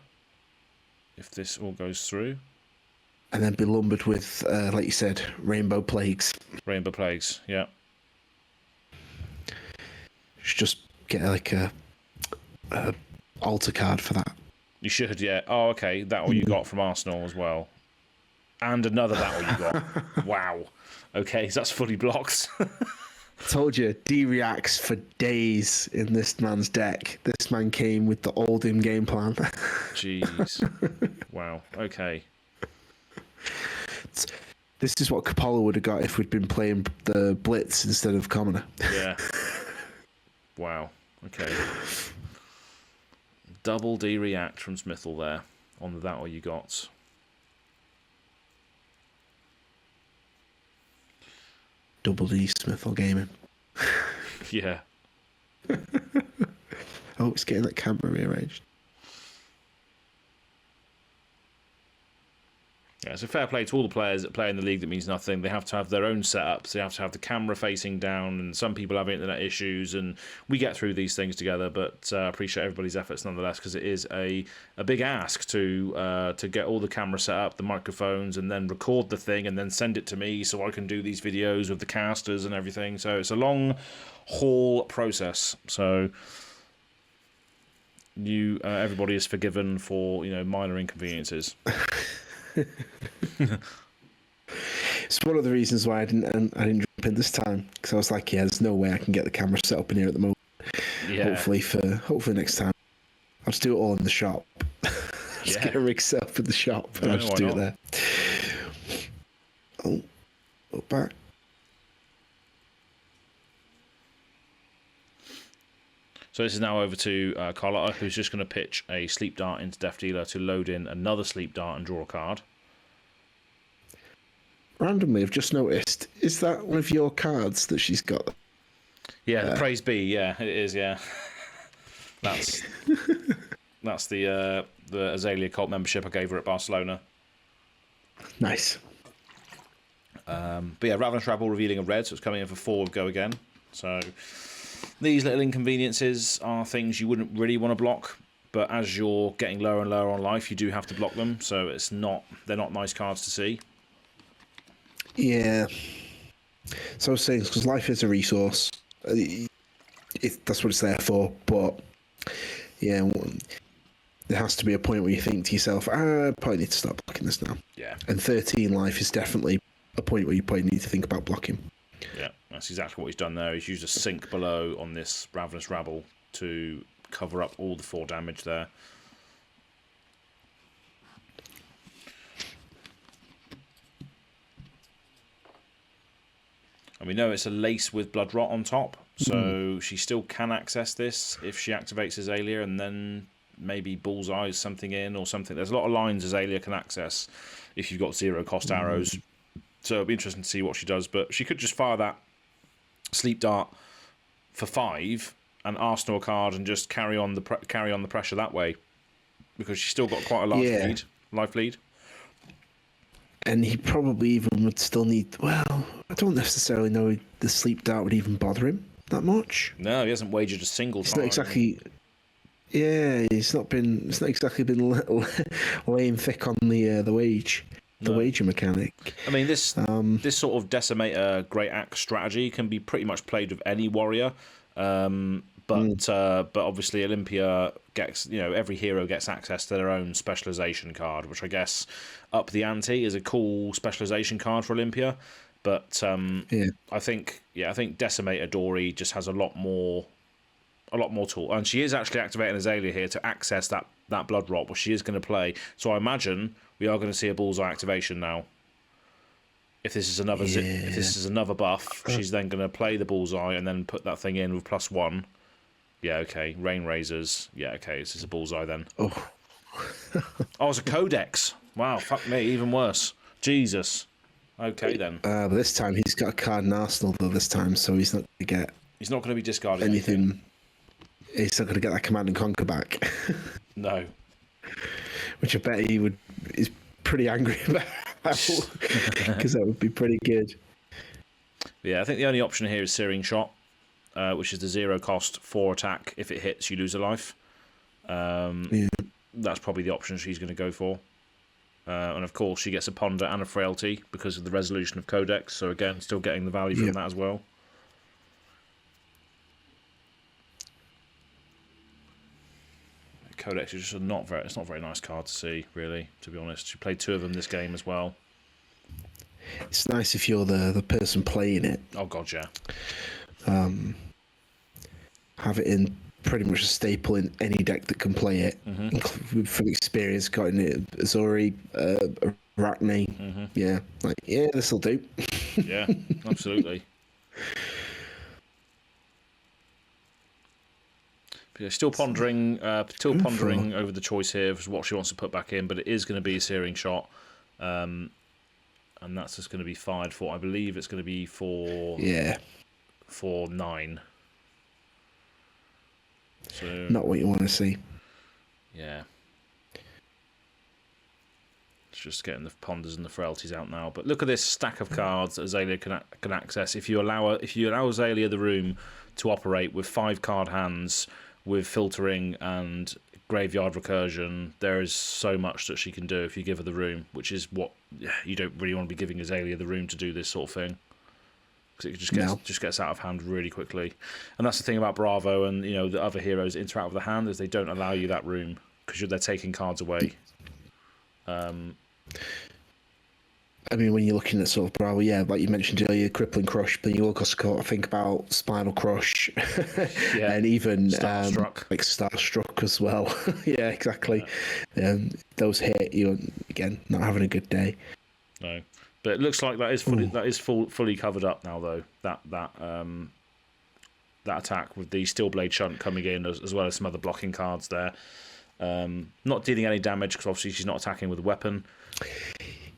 if this all goes through. And then be lumbered with, like you said, rainbow plagues. Rainbow plagues, yeah. Should just get like a altar card for that. You should, yeah. Oh, okay. That all you got from Arsenal as well. And another that all you got. Wow. Okay, so that's fully blocked. Told you, D-reacts for days in this man's deck. This man came with the Oldham game plan. Jeez. Wow. Okay. This is what Capola would have got if we'd been playing the Blitz instead of Commoner. Yeah. Wow. Okay. Double D react from Smithel there on the that all you got. Double D Smithel Gaming. Yeah. Oh, it's getting that camera rearranged. Yeah, so fair play to all the players that play in the league that means nothing. They have to have their own setups. They have to have the camera facing down, and some people have internet issues, and we get through these things together. But I appreciate everybody's efforts nonetheless, because it is a big ask to get all the camera set up, the microphones, and then record the thing, and then send it to me so I can do these videos with the casters and everything. So it's a long haul process. So everybody is forgiven for minor inconveniences. It's one of the reasons why I didn't jump in this time, because I was like, there's no way I can get the camera set up in here at the moment. Yeah. Hopefully next time I'll just do it all in the shop. Just get a rig set up in the shop and I'll just do it there. Oh, look back. So this is now over to Carlota, who's just going to pitch a sleep dart into Death Dealer to load in another sleep dart and draw a card. Randomly, I've just noticed, is that one of your cards that she's got? Yeah, the Praise Be, yeah, it is, yeah. That's the Azalea cult membership I gave her at Barcelona. Nice. But yeah, Ravenous Rabble revealing a red, so it's coming in for 4 with Go Again. So these little inconveniences are things you wouldn't really want to block, but as you're getting lower and lower on life, you do have to block them, so they're not nice cards to see. Yeah. So I was saying, because life is a resource. That's what it's there for, but yeah, there has to be a point where you think to yourself, I probably need to start blocking this now. Yeah. And 13 life is definitely a point where you probably need to think about blocking. Yeah, that's exactly what he's done there. He's used a sink below on this Ravenous Rabble to cover up all the 4 damage there. And we know it's a lace with Blood Rot on top, so she still can access this if she activates Azalea and then maybe bullseyes something in or something. There's a lot of lines Azalea can access if you've got 0 cost arrows. So it'll be interesting to see what she does. But she could just fire that sleep dart for 5 and Arsenal a card and just carry on the pressure that way, because she's still got quite a large life lead. And he probably even would still need... Well, I don't necessarily know the sleep dart would even bother him that much. No, he hasn't wagered a single time. It's not exactly... Yeah, it's not exactly been laying thick on the wage. The wager mechanic. I mean, this sort of decimator great axe strategy can be pretty much played with any warrior, but obviously Olympia gets, every hero gets access to their own specialization card, which I guess up the ante is a cool specialization card for Olympia. But I think Decimator Dory just has a lot more tool, and she is actually activating Azalea here to access that Blood Rot, which she is going to play. So I imagine we are going to see a bullseye activation now. If this is another buff, she's then going to play the bullseye and then put that thing in with +1. Yeah, okay. Rain Razors. Yeah, okay. This is a bullseye then. Oh, it's a Codex. Wow, fuck me, even worse. Jesus. Okay then. But this time he's got a card in Arsenal though. This time, so he's not going to get. He's not going to be discarding anything. He's not going to get that Command and Conquer back. No. Which I bet is pretty angry about, because that would be pretty good. Yeah, I think the only option here is Searing Shot, which is the 0 cost 4 attack. If it hits, you lose a life. That's probably the option she's going to go for. And of course, she gets a Ponder and a Frailty because of the resolution of Codex. So again, still getting the value from that as well. Codex is just it's not a very nice card to see, really, to be honest. She played 2 of them this game as well. It's nice if you're the person playing it. Oh god, yeah. Have it in pretty much a staple in any deck that can play it. From experience, got in it Azori, Arachne. Yeah, this will do. Yeah, absolutely. Yeah, still pondering over the choice here of what she wants to put back in, but it is going to be a Searing Shot. and that's just going to be fired for. I believe it's going to be for 9. So not what you want to see. Yeah. It's just getting the ponders and the frailties out now. But look at this stack of cards that Azalea can access. If you allow Azalea the room to operate with 5 card hands, with filtering and graveyard recursion, there is so much that she can do if you give her the room, which is what you don't really want to be giving Azalea the room to do this sort of thing. Because it just gets out of hand really quickly. And that's the thing about Bravo and the other heroes that interact with the hand, is they don't allow you that room because they're taking cards away. I mean, when you're looking at sort of Bravo, like you mentioned earlier, Crippling Crush, but you also got to think about Spinal Crush, and even Starstruck. like Starstruck as well. Yeah, exactly. Yeah. Those hit you again, not having a good day. No, but it looks like that is fully covered up now, though. That attack with the Steel Blade Shunt coming in, as well as some other blocking cards there. Not dealing any damage because obviously she's not attacking with a weapon.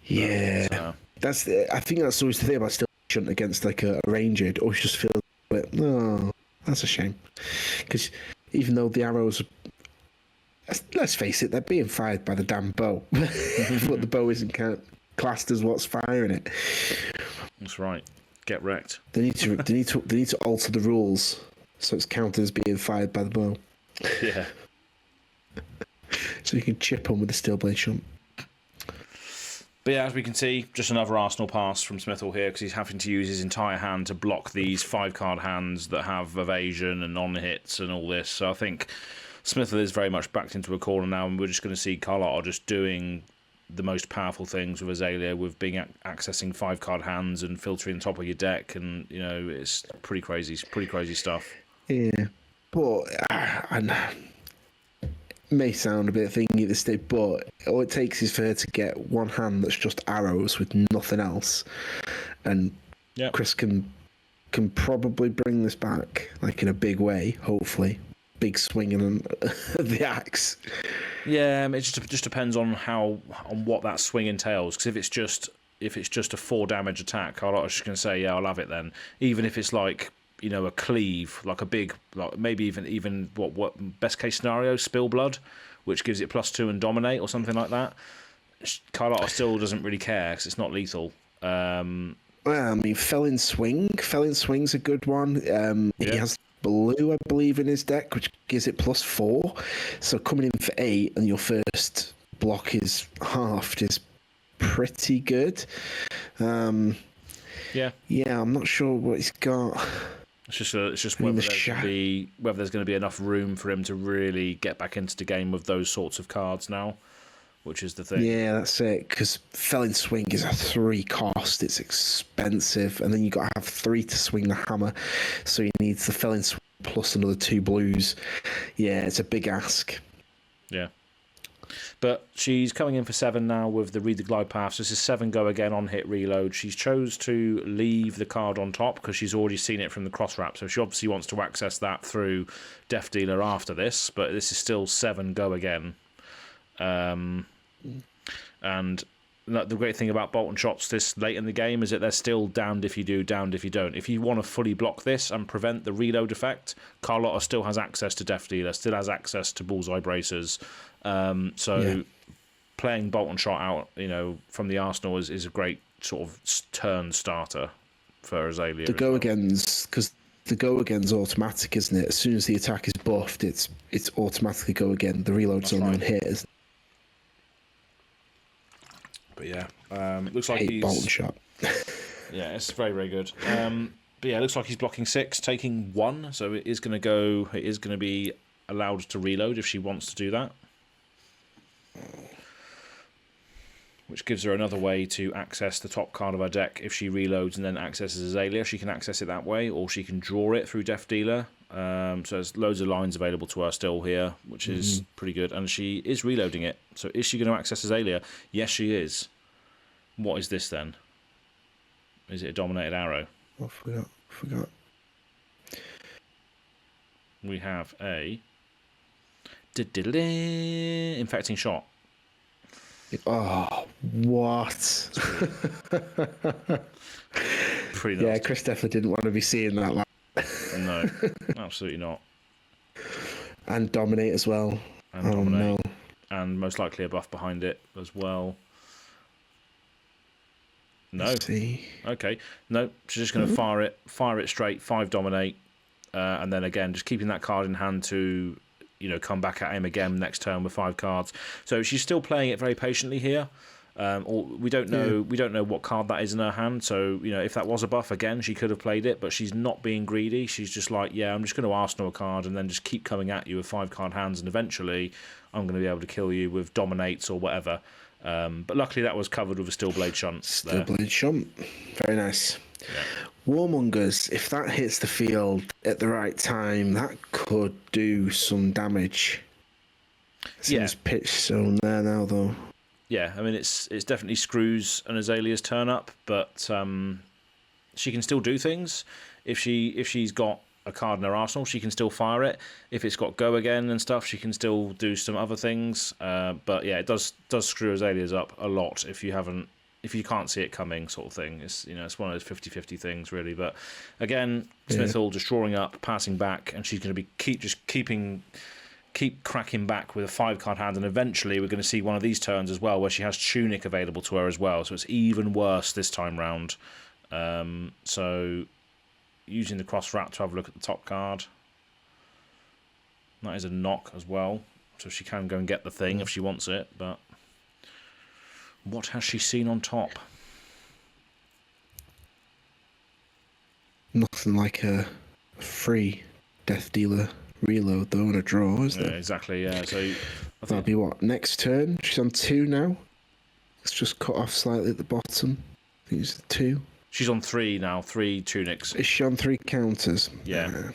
Yeah, I think that's always the thing about Steel Blade Shunt against like a ranger. It always just feels a bit, that's a shame. Because even though the arrows, let's face it, they're being fired by the damn bow, but the bow isn't classed as what's firing it. That's right. Get wrecked. They need to alter the rules so it's counted as being fired by the bow. Yeah. So you can chip on with the Steel Blade Shunt. But yeah, as we can see, just another Arsenal pass from Smithel here, because he's having to use his entire hand to block these 5-card hands that have evasion and on-hits and all this. So I think Smithel is very much backed into a corner now, and we're just going to see Carlota just doing the most powerful things with Azalea, with being accessing 5-card hands and filtering the top of your deck, and it's pretty crazy stuff. Yeah, but may sound a bit thingy at this stage, but all it takes is for her to get one hand that's just arrows with nothing else, and Chris can probably bring this back like in a big way. Hopefully, big swinging on the axe. Yeah, it just depends on what that swing entails. Because if it's just a 4 damage attack, Carlota's just going to say, I'll have it then. Even if it's like a cleave, like a big, like maybe even what best case scenario, spill blood, which gives it +2 and dominate or something like that. Carlota still doesn't really care because it's not lethal. Well, I mean, Felon Swing's a good one. He has blue, I believe, in his deck, which gives it +4. So coming in for 8 and your first block is halved is pretty good. I'm not sure what he's got. It's just whether there's going to be enough room for him to really get back into the game with those sorts of cards now, which is the thing. Yeah, that's it. Because Felon Swing is a 3 cost. It's expensive, and then you got to have 3 to swing the hammer. So he needs the Felon Swing plus another 2 blues. Yeah, it's a big ask. Yeah. But she's coming in for 7 now with the Read the Glide Path. So this is 7 go again on hit reload. She's chose to leave the card on top because she's already seen it from the cross wrap. So she obviously wants to access that through Death Dealer after this. But this is still 7 go again. And the great thing about Bolt and Shots this late in the game is that they're still damned if you do, damned if you don't. If you want to fully block this and prevent the reload effect, Carlota still has access to Death Dealer, still has access to Bullseye Bracers. Playing Bolt and Shot out, from the Arsenal is a great sort of turn starter for Azalea. The go again's automatic, isn't it? As soon as the attack is buffed, it's automatically go again. The reload's on one hit, isn't it? But yeah, looks like he's Bolt and Shot. Yeah, it's very, very good. But yeah, it looks like he's blocking 6, taking 1. So it is going to be allowed to reload if she wants to do that. Which gives her another way to access the top card of her deck. If she reloads and then accesses Azalea, she can access it that way, or she can draw it through Death Dealer. So there's loads of lines available to her still here, which is pretty good. And she is reloading it. So is she going to access Azalea? Yes, she is. What is this then? Is it a dominated arrow? I forgot. We have a infecting shot. Oh, What? Pretty Yeah, nasty. Chris definitely didn't want to be seeing that. No, absolutely not. And dominate as well. And dominate. No. And most likely a buff behind it as well. No. Let's see. Okay. No, she's just going to fire it straight, 5 dominate, and then again, just keeping that card in hand to, come back at him again next turn with 5 cards. So she's still playing it very patiently here. Or we don't know what card that is in her hand. So if that was a buff again, she could have played it, but she's not being greedy. She's just like, yeah, I'm just going to Arsenal a card and then just keep coming at you with 5 card hands, and eventually I'm going to be able to kill you with dominates or whatever. But luckily that was covered with a Steel Blade Shunt. Steel Blade Shunt, very nice. Yeah. Warmongers, if that hits the field at the right time, that could do some damage. Seems pitch zone there now, though. Yeah, I mean it's definitely screws an Azalea's turn up, but she can still do things. If she's got a card in her arsenal, she can still fire it. If it's got go again and stuff, she can still do some other things. But yeah, it does screw Azalea's up a lot if you can't see it coming, sort of thing. It's it's one of those 50-50 things really. But again, Smithel just drawing up, passing back, and she's going to be keep cracking back with a 5 card hand, and eventually we're going to see one of these turns as well where she has Tunic available to her as well, so it's even worse this time round. So using the cross wrap to have a look at the top card, that is a knock as well, so she can go and get the thing if she wants it. But what has she seen on top? Nothing like a free Death Dealer reload though and a draw, is there? Yeah, exactly. Yeah, so I think that'll be what, next turn? She's on 2 now. It's just cut off slightly at the bottom. I think it's 2. She's on 3 now. 3 tunics. Is she on 3 counters? Yeah.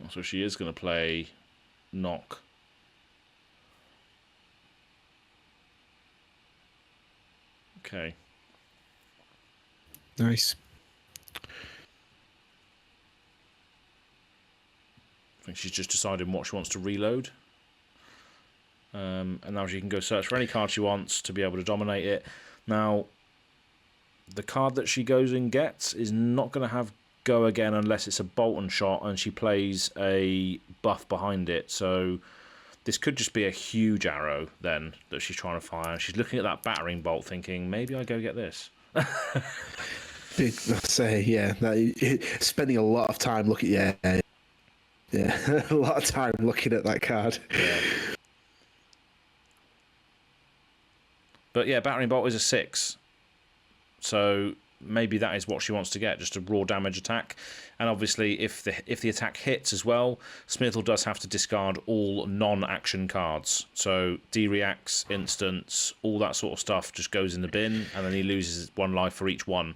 So she is going to play knock. Okay. Nice. I think she's just deciding what she wants to reload. And now she can go search for any card she wants to be able to dominate it. Now, the card that she goes and gets is not going to have go again unless it's a Bolton shot and she plays a buff behind it. So this could just be a huge arrow then that she's trying to fire. She's looking at that battering bolt thinking, maybe I go get this. Big, I say, yeah. Spending a lot of time looking, yeah, a lot of time looking at that card. Yeah. But yeah, battering bolt is a 6. So maybe that is what she wants to get, just a raw damage attack. And obviously, if the attack hits as well, Smithel does have to discard all non-action cards. So D-reacts, instants, all that sort of stuff just goes in the bin, and then he loses 1 life for each one.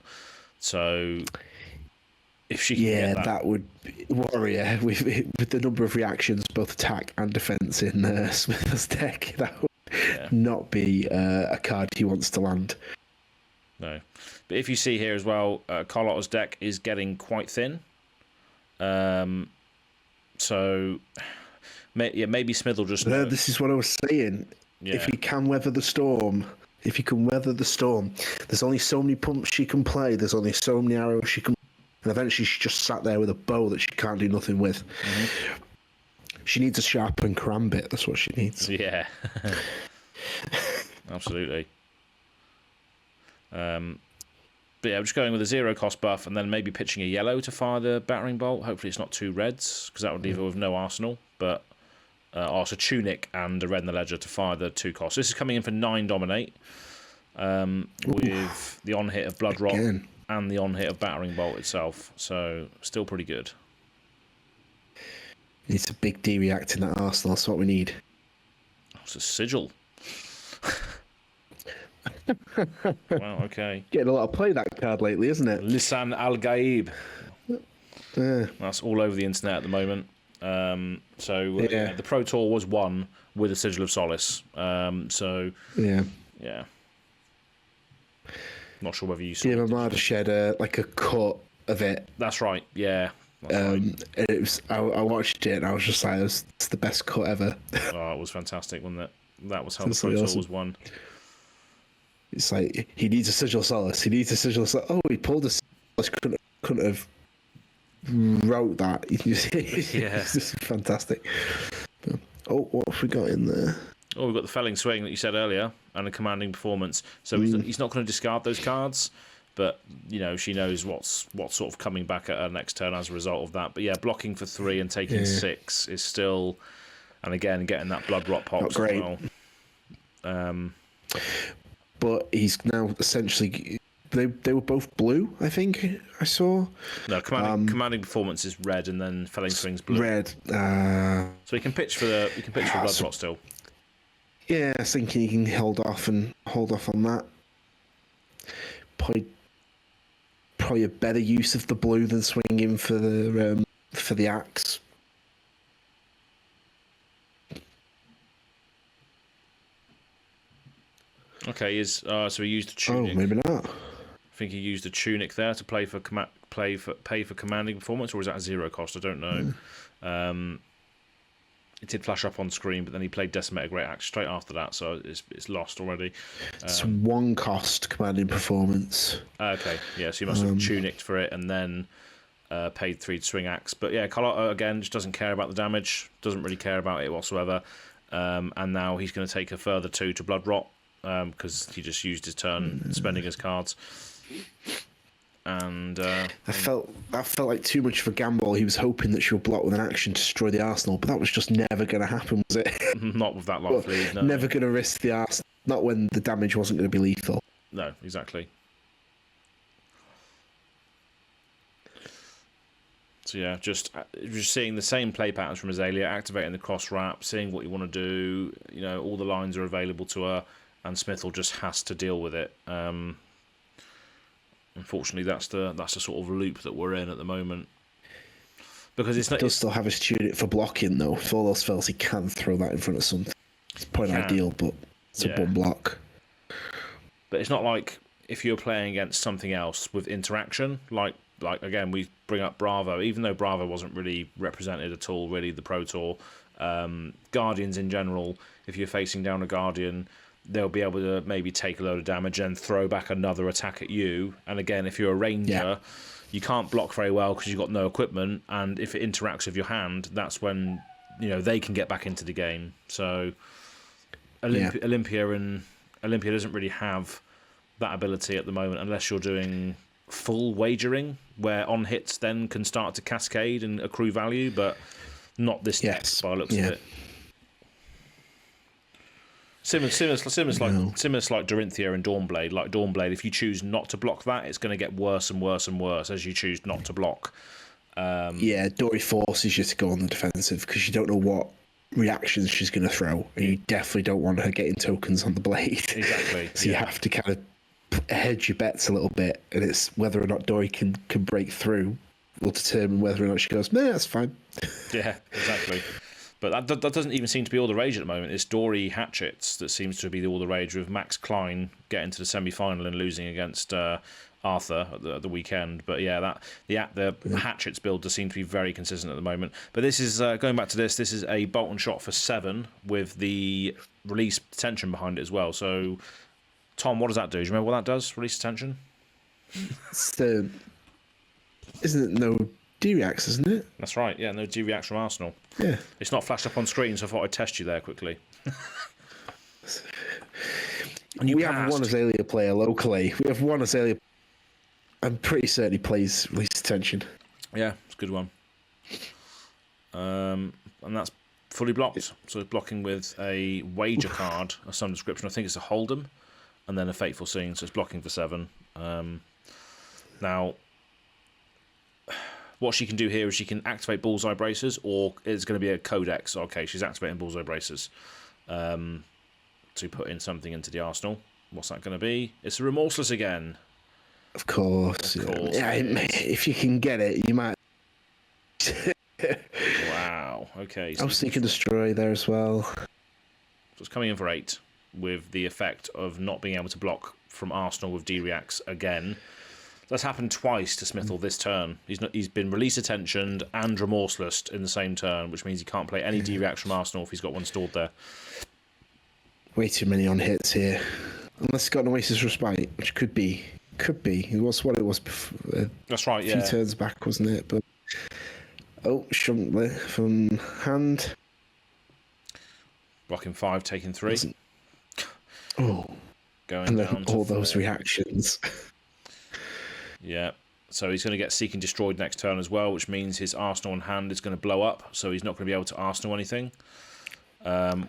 So if she can get that would be warrior with the number of reactions, both attack and defense in Smith's deck, that would not be a card he wants to land. No, but if you see here as well, Carlota's deck is getting quite thin. So maybe Smithel just. This is what I was saying. Yeah. If he can weather the storm. If he can weather the storm, there's only so many pumps she can play. There's only so many arrows she can. And eventually she just sat there with a bow that she can't do nothing with. Mm-hmm. She needs a sharpened karambit. That's what she needs. Yeah. Absolutely. But yeah, I'm just going with a 0 cost buff and then maybe pitching a yellow to fire the battering bolt. Hopefully it's not 2 reds, because that would leave her with no arsenal. But also Tunic and a red in the ledger to fire the 2 costs. This is coming in for 9 dominate, with the on hit of Blood Rot and the on hit of battering bolt itself. So still pretty good. Needs a big D react in that arsenal. That's what we need. It's a sigil. Wow, okay. Getting a lot of play that card lately, isn't it? Lisan Al Gaib. That's all over the internet at the moment. The Pro Tour was won with a Sigil of Solace. Yeah. Not sure whether you saw. Yeah, my mother shared a cut of it. That's right. Yeah. And it was. I watched it and I was just like, it's the best cut ever. Oh, it was fantastic, wasn't it? That was how the Pro Tour was won. It's like, he needs a sigil solace. He needs a sigil solace. Oh, he pulled a solace. Couldn't have wrote that. It's just fantastic. Oh, what have we got in there? Oh, we've got the felling swing that you said earlier and a commanding performance. So he's not going to discard those cards, but she knows what's sort of coming back at her next turn as a result of that. But yeah, blocking for 3 and taking 6 is still, and again getting that blood rot pops not great. as well. But he's now essentially. They were both blue, I think. I saw. No, commanding performance is red, and then felling swing's blue. Red. So he can pitch for blood rot still. Yeah, I was thinking he can hold off on that. Probably a better use of the blue than swinging for the axe. Okay, so he used a tunic. Oh, maybe not. I think he used a tunic there to pay for commanding performance, or is that a 0 cost? I don't know. It did flash up on screen, but then he played Decimator Great Axe straight after that, so it's lost already. It's 1 cost commanding performance. Okay, yeah, so he must have tunicked for it and then paid 3 to swing axe. But yeah, Carlota again just doesn't care about the damage, doesn't really care about it whatsoever, and now he's going to take a further 2 to blood rot because he just used his turn spending his cards. And that felt like too much of a gamble. He was hoping that she would block with an action to destroy the arsenal, but that was just never going to happen, was it? Not with that lot of lead, no. Never going to risk the arsenal. Not when the damage wasn't going to be lethal. No, exactly. So yeah, just seeing the same play patterns from Azalea, activating the cross wrap, seeing what you want to do. All the lines are available to her, and Smithel just has to deal with it. Unfortunately, that's the sort of loop that we're in at the moment. Because he does still have his tunic for blocking, though. For all those spells, he can throw that in front of something. It's probably not ideal, but it's a bum block. But it's not like if you're playing against something else with interaction, like again, we bring up Bravo, even though Bravo wasn't really represented at all, really, the Pro Tour. Guardians in general, if you're facing down a Guardian, they'll be able to maybe take a load of damage and throw back another attack at you. And again, if you're a ranger, you can't block very well because you've got no equipment. And if it interacts with your hand, that's when they can get back into the game. So Olympia doesn't really have that ability at the moment unless you're doing full wagering, where on hits then can start to cascade and accrue value, but not this deck by the looks of it. Similar like Dorinthia and Dawnblade. Like Dawnblade, if you choose not to block that, it's going to get worse and worse and worse as you choose not to block. Dory forces you to go on the defensive because you don't know what reactions she's going to throw, and you definitely don't want her getting tokens on the blade. Exactly. So you have to kind of hedge your bets a little bit, and it's whether or not Dory can break through will determine whether or not she goes, nah, that's fine. Yeah, exactly. But that doesn't even seem to be all the rage at the moment. It's Dory Hatchets that seems to be all the rage, with Max Klein getting to the semi-final and losing against Arthur at the weekend. But yeah, the Hatchets build does seem to be very consistent at the moment. But this is, going back to this is a bolt and shot for 7 with the release tension behind it as well. So, Tom, what does that do? Do you remember what that does, release tension? It's isn't it no D-Reacts, isn't it? That's right, yeah, no D-Reacts from Arsenal. Yeah. It's not flashed up on screen, so I thought I'd test you there quickly. We have one Azalea player locally. We have one Azalea. I'm pretty certain he plays Release Tension. Yeah, it's a good one. And that's fully blocked. So it's blocking with a wager card of some description. I think it's a Hold'em, and then a Fateful Scene, so it's blocking for 7. Now, what she can do here is she can activate Bullseye Braces, or it's going to be a Codex. Okay, she's activating Bullseye Braces to put in something into the arsenal. What's that going to be? It's a Remorseless again. Of course. Yeah, if you can get it, you might. Wow. Okay. So I was thinking Destroy there as well. So it's coming in for 8 with the effect of not being able to block from Arsenal with D-Reacts again. That's happened twice to Smithel this turn. He's been Release Attentioned and Remorseless in the same turn, which means he can't play any D-Reacts from Arsenal if he's got one stored there. Way too many on hits here. Unless he's got an Oasis Respite, which could be. It was what it was before. That's right, a few turns back, wasn't it? But Shumtley from hand. Blocking 5, taking 3. Oh. Going And down then all to those 4. reactions. Yeah. So he's going to get Seek and Destroyed next turn as well, which means his Arsenal in hand is going to blow up, so he's not going to be able to Arsenal anything,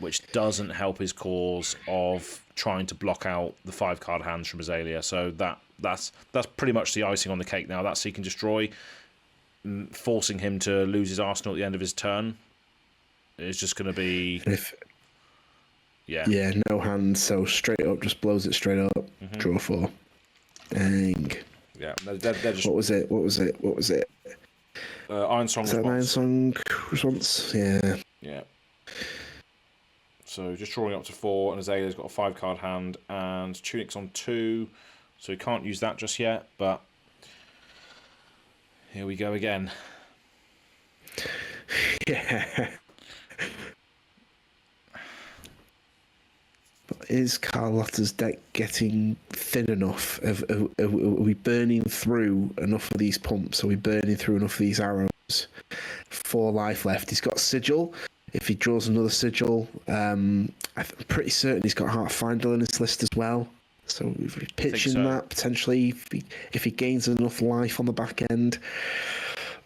which doesn't help his cause of trying to block out the 5-card hands from Azalea. So that's pretty much the icing on the cake now. That Seek and Destroy, forcing him to lose his Arsenal at the end of his turn, is just going to be... Yeah, no hand, so straight up, just blows it straight up. Draw 4. Dang. Yeah, they're just... What was it? Iron Song Is that an Iron Song response? Yeah. Yeah. So just drawing up to 4, and Azalea's got a 5-card hand, and Tunic's on 2, so he can't use that just yet, but here we go again. Yeah. But is Carlota's deck getting thin enough? Are we burning through enough of these pumps? Are we burning through enough of these arrows? 4 life left. He's got Sigil. If he draws another Sigil, I'm pretty certain he's got Heartfinder in his list as well. So if he's pitching that, potentially, if he gains enough life on the back end,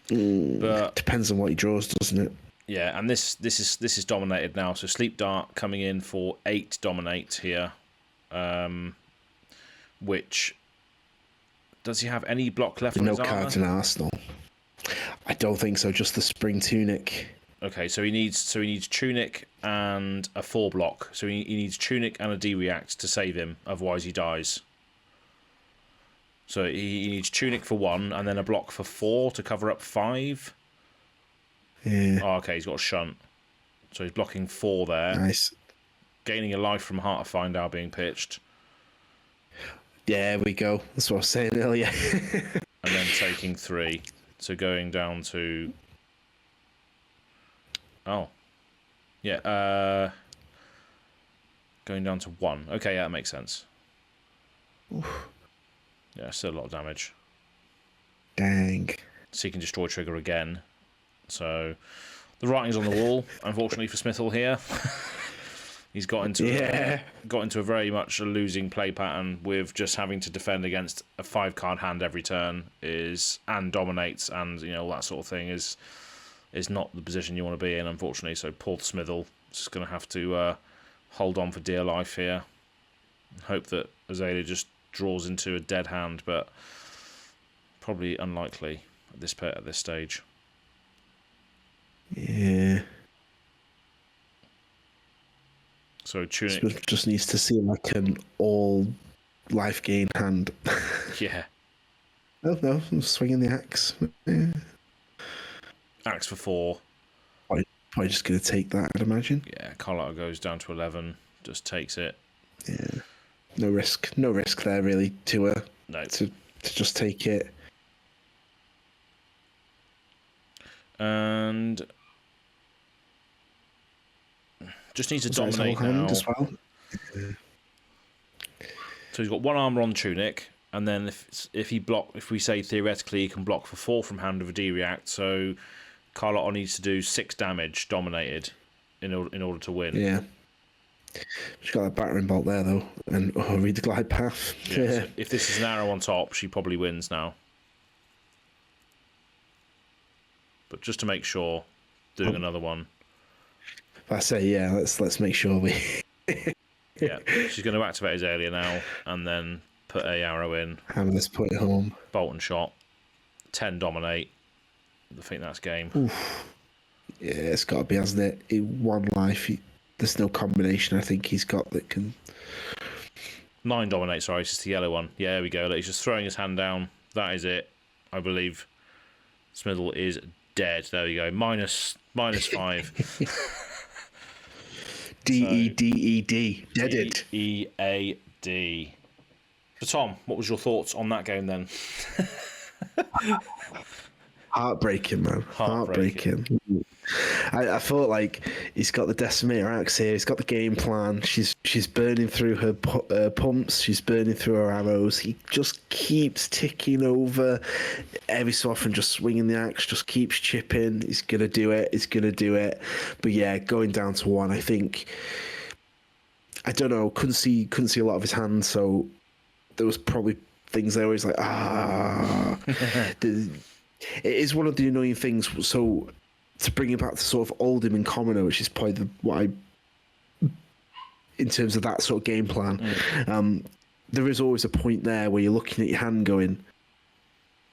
depends on what he draws, doesn't it? Yeah, and this is dominated now. So Sleep Dart coming in for 8 dominate here, which does he have any block left? No on his cards in Arsenal. I don't think so. Just the Spring Tunic. Okay, so he needs Tunic and a 4 block. So he needs Tunic and a D-React to save him, otherwise he dies. So he needs Tunic for 1 and then a block for 4 to cover up 5. Yeah. Oh, okay, he's got a Shunt. So he's blocking 4 there. Nice. Gaining a life from Heart of Find Out being pitched. There we go. That's what I was saying earlier. And then taking 3. So going down to... Oh. Yeah, going down to 1. Okay, yeah, that makes sense. Oof. Yeah, still a lot of damage. Dang. Seek and Destroy trigger again. So the writing's on the wall, unfortunately for Smithel here. He's got into a very much a losing play pattern with just having to defend against a 5-card hand every turn and dominates and all that sort of thing is not the position you want to be in, unfortunately. So poor Smithel is just going to have to hold on for dear life here. Hope that Azalea just draws into a dead hand, but probably unlikely at this stage. Yeah. So Tunic Smith just needs to see like an all life gain hand. Yeah. Oh no, I'm swinging the axe. Yeah. Axe for 4. Probably just going to take that, I'd imagine. Yeah, Carlota goes down to 11, just takes it. Yeah. No risk there really to her. No. To just take it. And just needs to dominate now. As well. So he's got 1 armor on Tunic, and then if we say theoretically he can block for 4 from hand with a D-React, so Carlota needs to do 6 damage dominated in order to win. Yeah. She's got that battering bolt there though, and read the glide path. Yeah. So if this is an arrow on top, she probably wins now. But just to make sure, doing another one. I say, yeah, let's make sure we. Yeah, she's going to activate Azalea now, and then put a arrow in. Let's put it home. Bolt and shot. 10 dominate. I think that's game. Oof. Yeah, it's got to be, hasn't it? In 1 life, there's no combination I think he's got that can. 9 dominate. Sorry, it's just the yellow one. Yeah, there we go. Look, he's just throwing his hand down. That is it. I believe Smithel is dead. There we go. Minus 5. D-E-D-E-D. Deaded. D-E-A-D. So, Tom, what was your thoughts on that game then? Heartbreaking, man. Heartbreaking. I thought like he's got the decimator axe here. He's got the game plan. She's burning through her pumps. She's burning through her arrows. He just keeps ticking over. Every so often, just swinging the axe. Just keeps chipping. He's gonna do it. He's gonna do it. But yeah, going down to one. I think. I don't know. Couldn't see a lot of his hands. So there was probably things there where he's like, It is one of the annoying things. So to bring it back to sort of Oldham and Commoner, which is probably in terms of that sort of game plan, there is always a point there where you're looking at your hand going,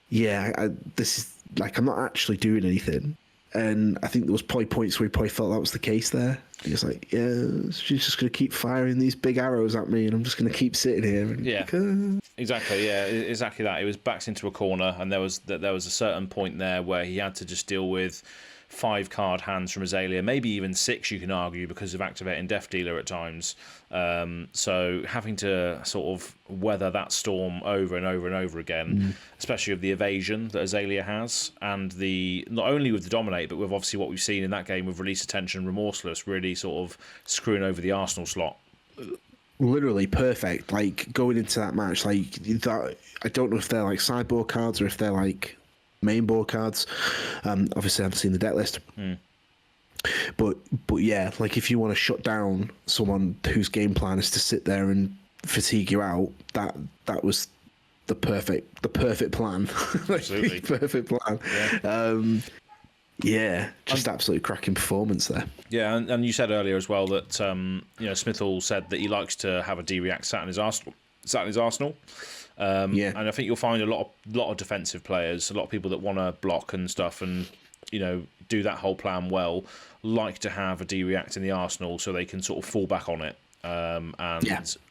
this is like, I'm not actually doing anything. And I think there was probably points where he probably felt that was the case there. He was like, she's just going to keep firing these big arrows at me and I'm just going to keep sitting here. And Exactly that. He was backed into a corner and there was a certain point there where he had to just deal with 5 card hands from Azalea, maybe even 6, you can argue, because of activating Death Dealer at times. So having to sort of weather that storm over and over and over again, especially with the evasion that Azalea has, and not only with the Dominate, but with obviously what we've seen in that game with Release Attention, Remorseless, really sort of screwing over the Arsenal slot. Literally perfect. Like going into that match, like that. I don't know if they're like sideboard cards or if they're like main board cards. Obviously, I haven't seen the deck list. But yeah, like if you want to shut down someone whose game plan is to sit there and fatigue you out, that was the perfect plan. Absolutely. Perfect plan. Just absolutely cracking performance there. Yeah, and you said earlier as well that Smithel said that he likes to have a D-React sat in his arsenal. And I think you'll find a lot of defensive players, a lot of people that want to block and stuff, and do that whole plan well, like to have a D-React in the arsenal so they can sort of fall back on it.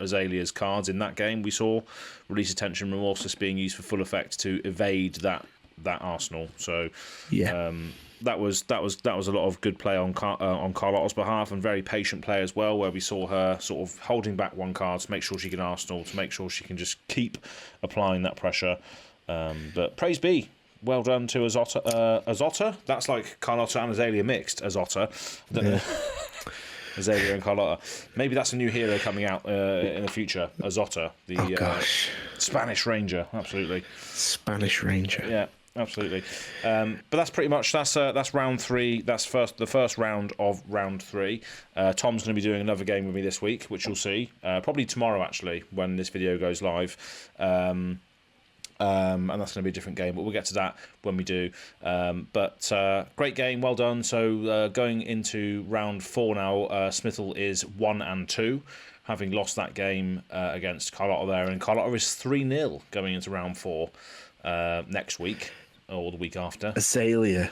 Azalea's cards in that game, we saw Release Attention, Remorseless being used for full effect to evade that arsenal. So that was a lot of good play on Carlota's behalf, and very patient play as well, where we saw her sort of holding back one card to make sure she can arsenal, to make sure she can just keep applying that pressure. But praise be. Well done to Azota. That's like Carlota and Azalea mixed. Azota. I don't know. Azalea and Carlota. Maybe that's a new hero coming out in the future. Azota, the Spanish Ranger. Absolutely. Spanish Ranger. Yeah, absolutely. But that's pretty much that's round 3. That's the first round of round 3. Tom's going to be doing another game with me this week, which you'll see probably tomorrow actually when this video goes live. And that's going to be a different game, but we'll get to that when we do. But great game, well done. So going into round 4 now, Smithel is 1-2, having lost that game against Carlota there, and Carlota is 3-0 going into round 4 next week or the week after. Azalea,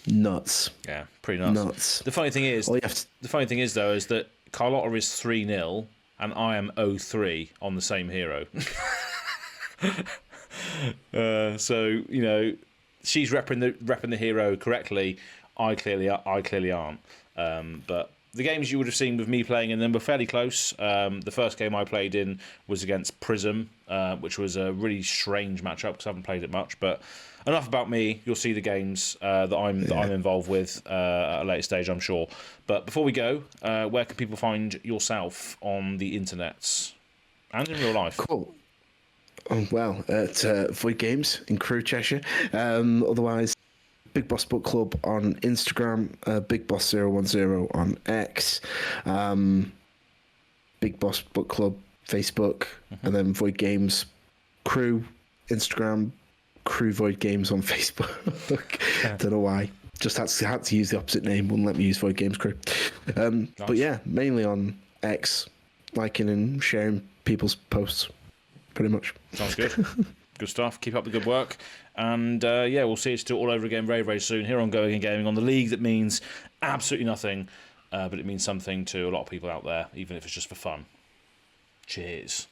nuts. Yeah, pretty nuts. The funny thing is, though, is that Carlota is 3-0 and I am 0-3 on the same hero. So she's repping the hero correctly. I clearly aren't. But the games you would have seen with me playing in them were fairly close. The first game I played in was against Prism, which was a really strange matchup because I haven't played it much. But enough about me. You'll see the games that I'm involved with at a later stage, I'm sure. But before we go, where can people find yourself on the internets and in real life? Cool. Well, at Void Games in Crewe, Cheshire. Otherwise, Big Boss Book Club on Instagram, Big Boss 010 on X, Big Boss Book Club Facebook, and then Void Games Crewe Instagram, Crewe Void Games on Facebook. Don't know why. Just had to use the opposite name. Wouldn't let me use Void Games Crewe. Nice. But yeah, mainly on X, liking and sharing people's posts. Pretty much. Sounds good. Good stuff. Keep up the good work. And we'll see you all over again very, very soon here on Going and Gaming, on the league that means absolutely nothing, but it means something to a lot of people out there, even if it's just for fun. Cheers.